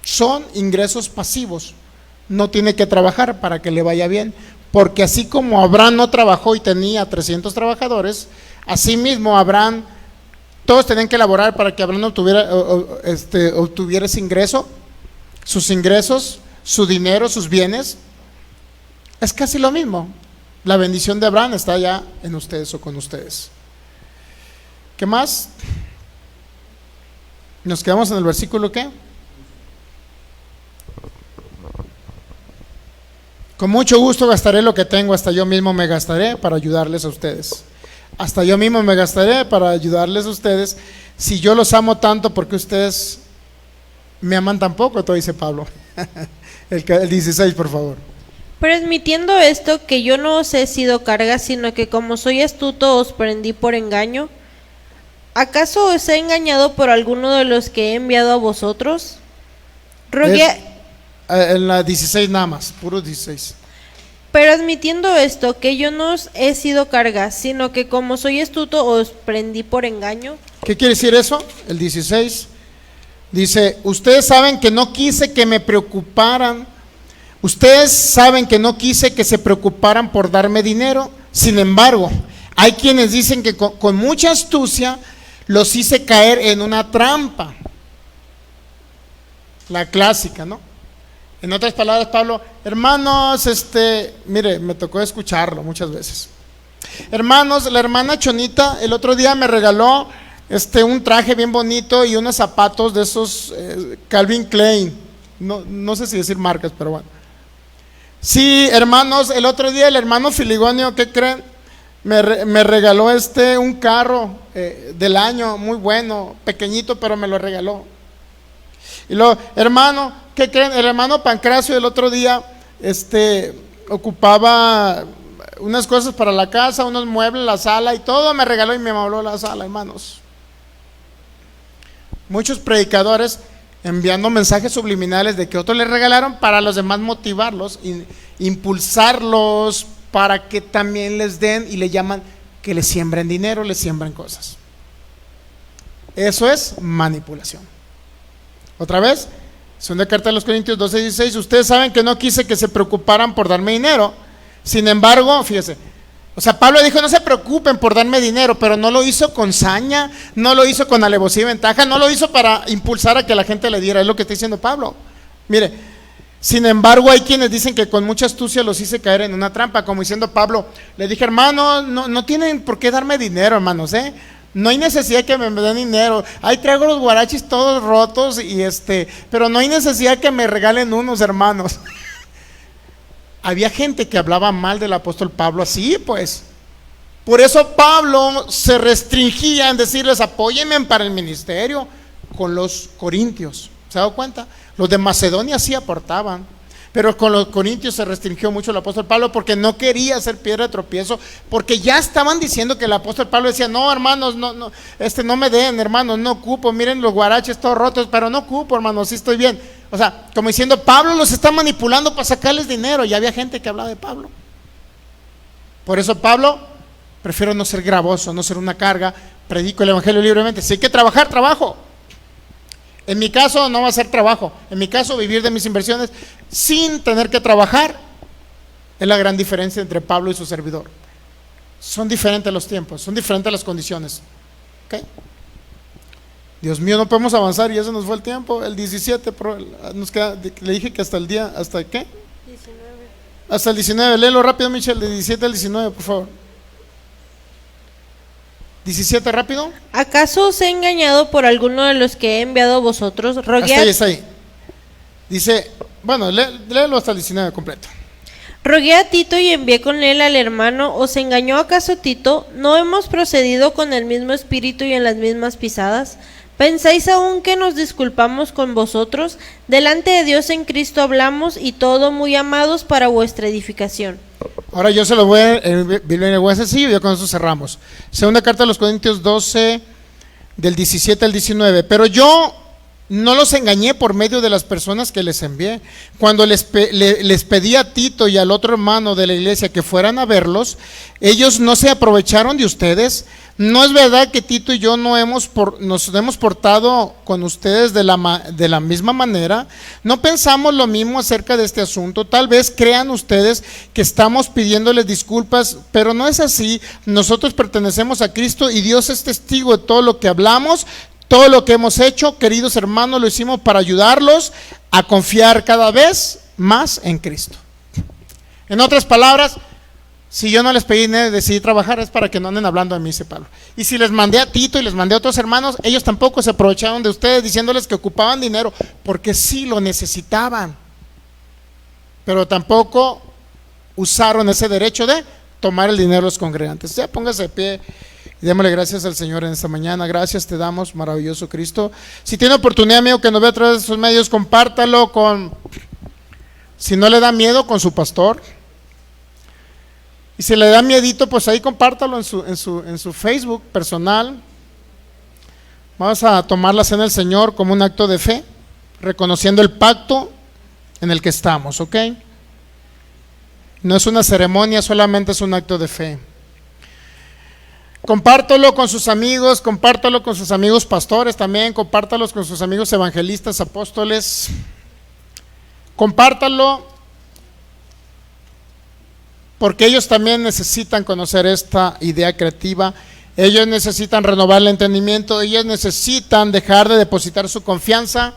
Son ingresos pasivos. No tiene que trabajar para que le vaya bien, porque así como Abraham no trabajó y tenía 300 trabajadores, así mismo Abraham, todos tenían que elaborar para que Abraham obtuviera ese ingreso, sus ingresos, su dinero, sus bienes. Es casi lo mismo. La bendición de Abraham está ya en ustedes o con ustedes. ¿Qué más? Nos quedamos en el versículo ¿qué? Con mucho gusto gastaré lo que tengo, hasta yo mismo me gastaré para ayudarles a ustedes. Hasta yo mismo me gastaré para ayudarles a ustedes. Si yo los amo tanto, ¿por qué ustedes me aman tan poco? Todo dice Pablo. El 16, por favor. Pero admitiendo esto, que yo no os he sido carga, sino que como soy astuto os prendí por engaño. ¿Acaso os he engañado por alguno de los que he enviado a vosotros? En la 16 nada más, puro 16. Pero admitiendo esto, que yo no os he sido carga, sino que como soy astuto os prendí por engaño. ¿Qué quiere decir eso? El 16 dice, ustedes saben que no quise que me preocuparan, ustedes saben que no quise que se preocuparan por darme dinero. Sin embargo, hay quienes dicen que con mucha astucia los hice caer en una trampa. La clásica, ¿no? En otras palabras, Pablo, hermanos, mire, me tocó escucharlo muchas veces. Hermanos, la hermana Chonita el otro día me regaló un traje bien bonito y unos zapatos de esos Calvin Klein. No sé si decir marcas, pero bueno. Sí, hermanos, el otro día el hermano Filigonio, ¿qué creen? Me regaló un carro del año, muy bueno, pequeñito, pero me lo regaló. Y luego, hermano, ¿qué creen? El hermano Pancracio el otro día ocupaba unas cosas para la casa, unos muebles, la sala y todo me regaló y me amobló la sala, hermanos. Muchos predicadores enviando mensajes subliminales de que otros les regalaron para los demás motivarlos, impulsarlos para que también les den, y le llaman que les siembren dinero, les siembran cosas. Eso es manipulación. Otra vez, segunda carta de los Corintios 12:16, ustedes saben que no quise que se preocuparan por darme dinero. Sin embargo, fíjese, o sea, Pablo dijo no se preocupen por darme dinero, pero no lo hizo con saña, no lo hizo con alevosía y ventaja, no lo hizo para impulsar a que la gente le diera, es lo que está diciendo Pablo. Mire, sin embargo hay quienes dicen que con mucha astucia los hice caer en una trampa, como diciendo Pablo, le dije, hermano, no tienen por qué darme dinero, hermanos, no hay necesidad que me den dinero. Ahí traigo los guarachis todos rotos pero no hay necesidad que me regalen unos, hermanos. Había gente que hablaba mal del apóstol Pablo así, pues. Por eso Pablo se restringía en decirles, apóyenme para el ministerio con los corintios. ¿Se ha dado cuenta? Los de Macedonia sí aportaban, pero con los corintios se restringió mucho el apóstol Pablo porque no quería hacer piedra de tropiezo, porque ya estaban diciendo que el apóstol Pablo decía, no hermanos, no me den, hermanos, no ocupo, miren los guaraches todos rotos, pero no ocupo, hermanos, sí estoy bien. O sea, como diciendo, Pablo los está manipulando para sacarles dinero, y había gente que hablaba de Pablo. Por eso Pablo, prefiero no ser gravoso, no ser una carga, predico el evangelio libremente. Si hay que trabajar, trabajo. En mi caso no va a ser trabajo, en mi caso vivir de mis inversiones sin tener que trabajar. Es la gran diferencia entre Pablo y su servidor. Son diferentes los tiempos, son diferentes las condiciones. ¿Okay? Dios mío, no podemos avanzar y ya se nos fue el tiempo. El 17, nos queda, le dije que hasta el día, ¿hasta qué? 19. Hasta el 19, léelo rápido, Michelle, de 17 al 19, por favor. 17 rápido. ¿Acaso os he engañado por alguno de los que he enviado a vosotros? Hasta ahí. Dice, bueno, léelo hasta el 19 completo. Rogué a Tito y envié con él al hermano. ¿Os engañó acaso Tito? ¿No hemos procedido con el mismo espíritu y en las mismas pisadas? ¿Pensáis aún que nos disculpamos con vosotros? Delante de Dios en Cristo hablamos, y todo muy amados para vuestra edificación. Ahora yo se lo voy a Biblia sencillo y ya con eso cerramos. Segunda carta a los Corintios 12, del 17 al 19. Pero yo no los engañé por medio de las personas que les envié. Cuando les pedí a Tito y al otro hermano de la iglesia que fueran a verlos, ellos no se aprovecharon de ustedes. No es verdad que Tito y yo nos hemos portado con ustedes de la misma manera. No pensamos lo mismo acerca de este asunto. Tal vez crean ustedes que estamos pidiéndoles disculpas, pero no es así. Nosotros pertenecemos a Cristo y Dios es testigo de todo lo que hablamos. Todo lo que hemos hecho, queridos hermanos, lo hicimos para ayudarlos a confiar cada vez más en Cristo. En otras palabras, si yo no les pedí ni decidí trabajar, es para que no anden hablando de mí, dice Pablo. Y si les mandé a Tito y les mandé a otros hermanos, ellos tampoco se aprovecharon de ustedes diciéndoles que ocupaban dinero, porque sí lo necesitaban. Pero tampoco usaron ese derecho de tomar el dinero de los congregantes. Ya póngase de pie. Y démosle gracias al Señor en esta mañana. Gracias te damos, maravilloso Cristo. Si tiene oportunidad, amigo, que nos ve a través de sus medios, compártalo si no le da miedo, con su pastor. Y si le da miedito, pues ahí compártalo en su Facebook personal. Vamos a tomar la cena del Señor como un acto de fe, reconociendo el pacto en el que estamos, ¿ok? No es una ceremonia, solamente es un acto de fe. Compártalo con sus amigos, compártalo con sus amigos pastores también, compártalos con sus amigos evangelistas, apóstoles. Compártalo porque ellos también necesitan conocer esta idea creativa. Ellos necesitan renovar el entendimiento, ellos necesitan dejar de depositar su confianza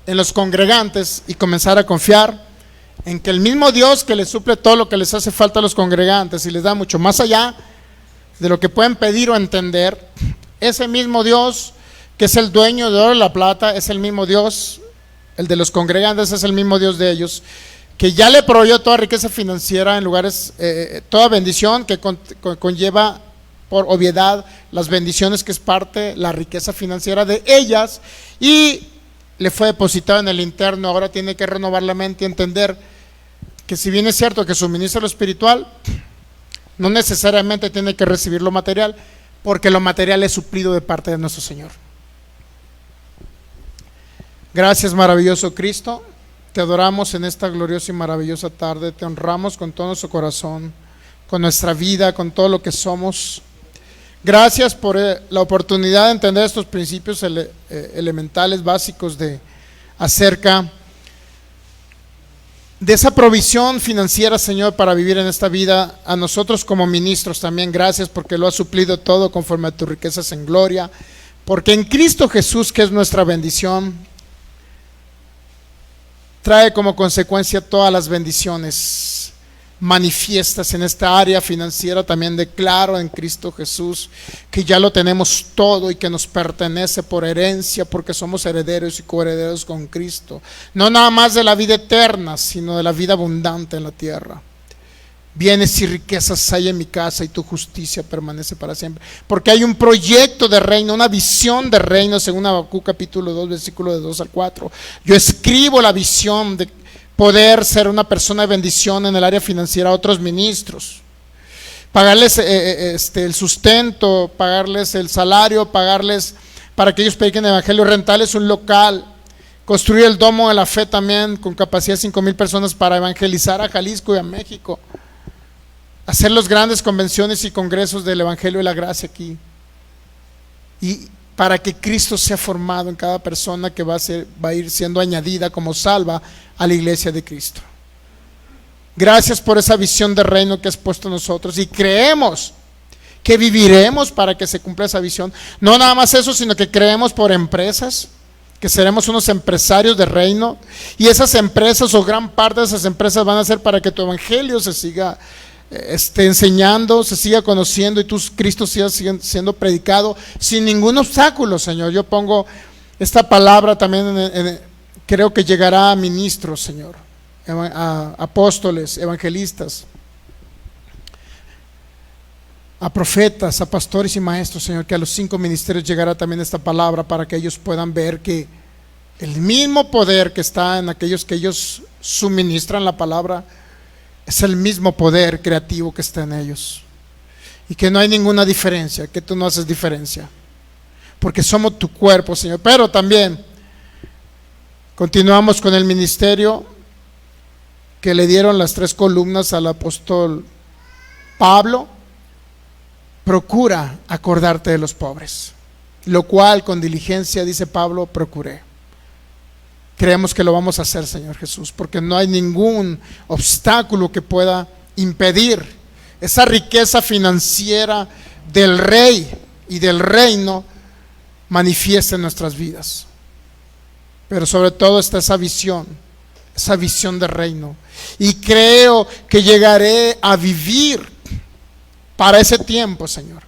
en los congregantes y comenzar a confiar en que el mismo Dios que les suple todo lo que les hace falta a los congregantes y les da mucho más allá de lo que pueden pedir o entender, ese mismo Dios que es el dueño de oro y la plata, es el mismo Dios, el de los congregantes es el mismo Dios de ellos, que ya le proveyó toda riqueza financiera en lugares, toda bendición que conlleva por obviedad las bendiciones que es parte, la riqueza financiera de ellas, y le fue depositado en el interno. Ahora tiene que renovar la mente y entender que si bien es cierto que suministra lo espiritual, no necesariamente tiene que recibir lo material, porque lo material es suplido de parte de nuestro Señor. Gracias, maravilloso Cristo. Te adoramos en esta gloriosa y maravillosa tarde. Te honramos con todo nuestro corazón, con nuestra vida, con todo lo que somos. Gracias por la oportunidad de entender estos principios elementales, básicos acerca de esa provisión financiera, Señor, para vivir en esta vida. A nosotros como ministros también, gracias porque lo has suplido todo conforme a tus riquezas en gloria, porque en Cristo Jesús, que es nuestra bendición, trae como consecuencia todas las bendiciones manifiestas en esta área financiera. También declaro en Cristo Jesús que ya lo tenemos todo y que nos pertenece por herencia, porque somos herederos y coherederos con Cristo, no nada más de la vida eterna, sino de la vida abundante en la tierra. Bienes y riquezas hay en mi casa y tu justicia permanece para siempre, porque hay un proyecto de reino, una visión de reino, según Habacuc capítulo 2 versículo de 2 al 4. Yo escribo la visión de poder ser una persona de bendición en el área financiera a otros ministros, pagarles el sustento, pagarles el salario, pagarles para que ellos prediquen el evangelio, rentarles un local, construir el domo de la fe también con capacidad de 5,000 personas para evangelizar a Jalisco y a México, hacer las grandes convenciones y congresos del evangelio de la gracia aquí, y para que Cristo sea formado en cada persona que va a ir siendo añadida como salva a la iglesia de Cristo. Gracias por esa visión de reino que has puesto en nosotros, y creemos que viviremos para que se cumpla esa visión. No nada más eso, sino que creemos por empresas, que seremos unos empresarios de reino, y esas empresas, o gran parte de esas empresas, van a ser para que tu evangelio se siga enseñando, se siga conociendo, y tu Cristo siga siendo predicado sin ningún obstáculo, Señor. Yo pongo esta palabra también creo que llegará a ministros, Señor, a apóstoles, evangelistas, a profetas, a pastores y maestros, Señor, que a los 5 ministerios llegará también esta palabra, para que ellos puedan ver que el mismo poder que está en aquellos que ellos suministran la palabra es el mismo poder creativo que está en ellos, y que no hay ninguna diferencia, que tú no haces diferencia, porque somos tu cuerpo, Señor. Pero también continuamos con el ministerio que le dieron las 3 columnas al apóstol Pablo. Procura acordarte de los pobres, lo cual con diligencia, dice Pablo, procuré. Creemos que lo vamos a hacer, Señor Jesús, porque no hay ningún obstáculo que pueda impedir esa riqueza financiera del Rey y del reino manifiesta en nuestras vidas. Pero sobre todo está esa visión de reino. Y creo que llegaré a vivir para ese tiempo, Señor.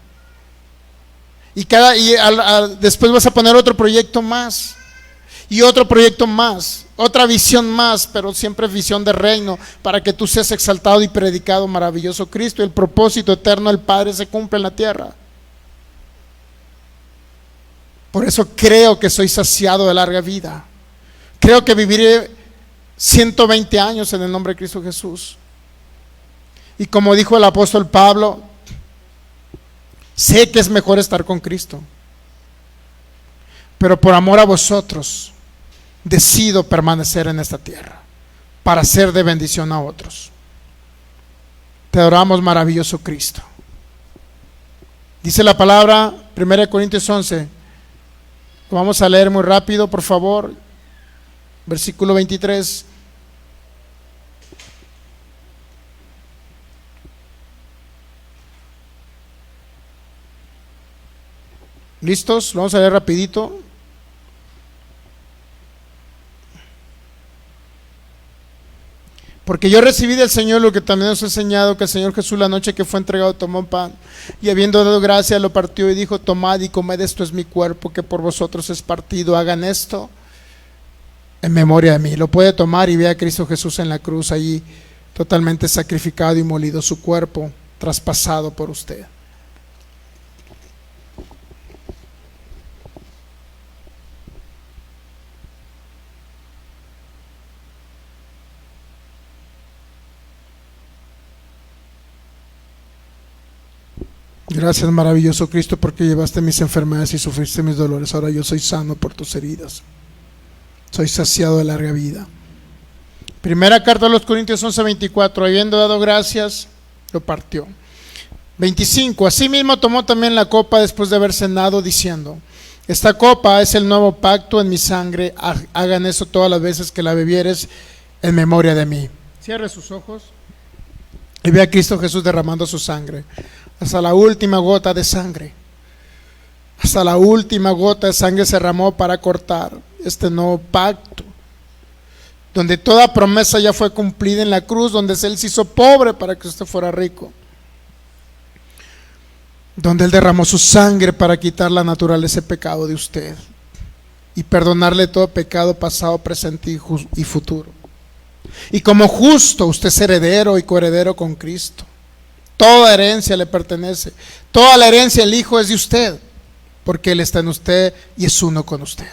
Y después vas a poner otro proyecto más, y otro proyecto más, otra visión más, pero siempre visión de reino, para que tú seas exaltado y predicado, maravilloso Cristo, y el propósito eterno del Padre se cumple en la tierra. Por eso creo que soy saciado de larga vida. Creo que viviré 120 años en el nombre de Cristo Jesús. Y como dijo el apóstol Pablo, sé que es mejor estar con Cristo, pero por amor a vosotros decido permanecer en esta tierra para ser de bendición a otros. Te adoramos, maravilloso Cristo. Dice la palabra, 1 Corintios 11, lo vamos a leer muy rápido, por favor, versículo 23. ¿Listos? Lo vamos a leer rapidito. Porque yo recibí del Señor lo que también os he enseñado, que el Señor Jesús, la noche que fue entregado, tomó un pan y habiendo dado gracia lo partió y dijo: tomad y comed, esto es mi cuerpo que por vosotros es partido, hagan esto en memoria de mí. Lo puede tomar y ve a Cristo Jesús en la cruz allí, totalmente sacrificado y molido, su cuerpo traspasado por usted. Gracias, maravilloso Cristo, porque llevaste mis enfermedades y sufriste mis dolores. Ahora yo soy sano por tus heridas. Soy saciado de larga vida. Primera carta a los Corintios 11:24. Habiendo dado gracias, lo partió. 25. Asimismo tomó también la copa después de haber cenado, diciendo: esta copa es el nuevo pacto en mi sangre. Hagan eso todas las veces que la bebieres en memoria de mí. Cierre sus ojos y ve a Cristo Jesús derramando su sangre. Hasta la última gota de sangre. Hasta la última gota de sangre se derramó para cortar este nuevo pacto, donde toda promesa ya fue cumplida en la cruz, donde Él se hizo pobre para que usted fuera rico, donde Él derramó su sangre para quitar la naturaleza de pecado de usted y perdonarle todo pecado pasado, presente y futuro. Y como justo, usted es heredero y coheredero con Cristo. Toda herencia le pertenece. Toda la herencia del Hijo es de usted, porque Él está en usted y es uno con usted.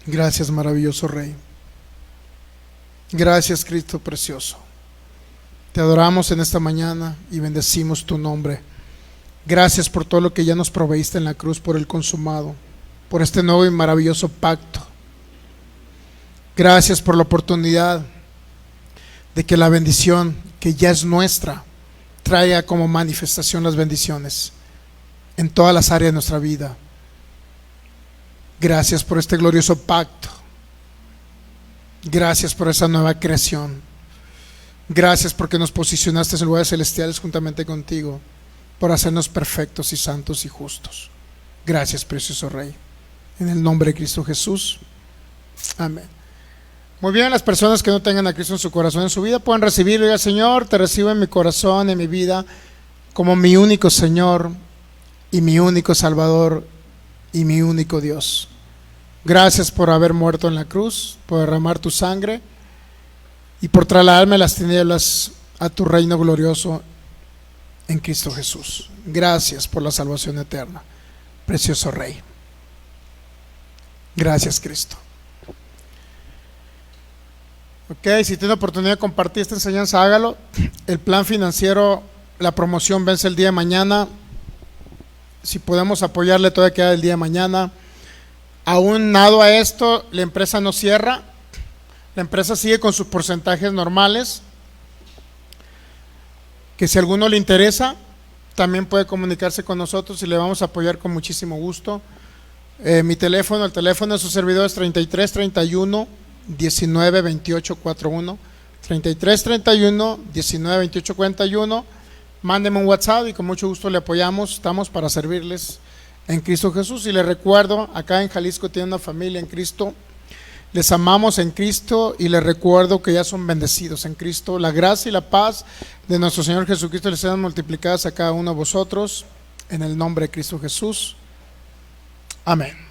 Gracias, maravilloso Rey. Gracias, Cristo precioso. Te adoramos en esta mañana y bendecimos tu nombre. Gracias por todo lo que ya nos proveíste en la cruz, por el consumado, por este nuevo y maravilloso pacto. Gracias por la oportunidad de que la bendición que ya es nuestra traiga como manifestación las bendiciones en todas las áreas de nuestra vida. Gracias por este glorioso pacto. Gracias por esa nueva creación. Gracias porque nos posicionaste en lugares celestiales juntamente contigo, por hacernos perfectos y santos y justos. Gracias, precioso Rey. En el nombre de Cristo Jesús. Amén. Muy bien, las personas que no tengan a Cristo en su corazón, en su vida, pueden recibirlo. Diga: Señor, te recibo en mi corazón, en mi vida, como mi único Señor y mi único Salvador y mi único Dios. Gracias por haber muerto en la cruz, por derramar tu sangre y por trasladarme las tinieblas a tu reino glorioso en Cristo Jesús. Gracias por la salvación eterna, precioso Rey. Gracias, Cristo. Ok, si tiene oportunidad de compartir esta enseñanza, hágalo. El plan financiero, la promoción vence el día de mañana. Si podemos apoyarle, todavía queda el día de mañana. Aunado a esto, la empresa no cierra. La empresa sigue con sus porcentajes normales. Que si a alguno le interesa, también puede comunicarse con nosotros y le vamos a apoyar con muchísimo gusto. Mi teléfono, el teléfono de su servidor es 33 31 19 28 41. 33 31 19 28 41. Mándeme un WhatsApp y con mucho gusto le apoyamos. Estamos para servirles en Cristo Jesús. Y les recuerdo, acá en Jalisco tienen una familia en Cristo. Les amamos en Cristo y les recuerdo que ya son bendecidos en Cristo. La gracia y la paz de nuestro Señor Jesucristo les sean multiplicadas a cada uno de vosotros en el nombre de Cristo Jesús. Amén.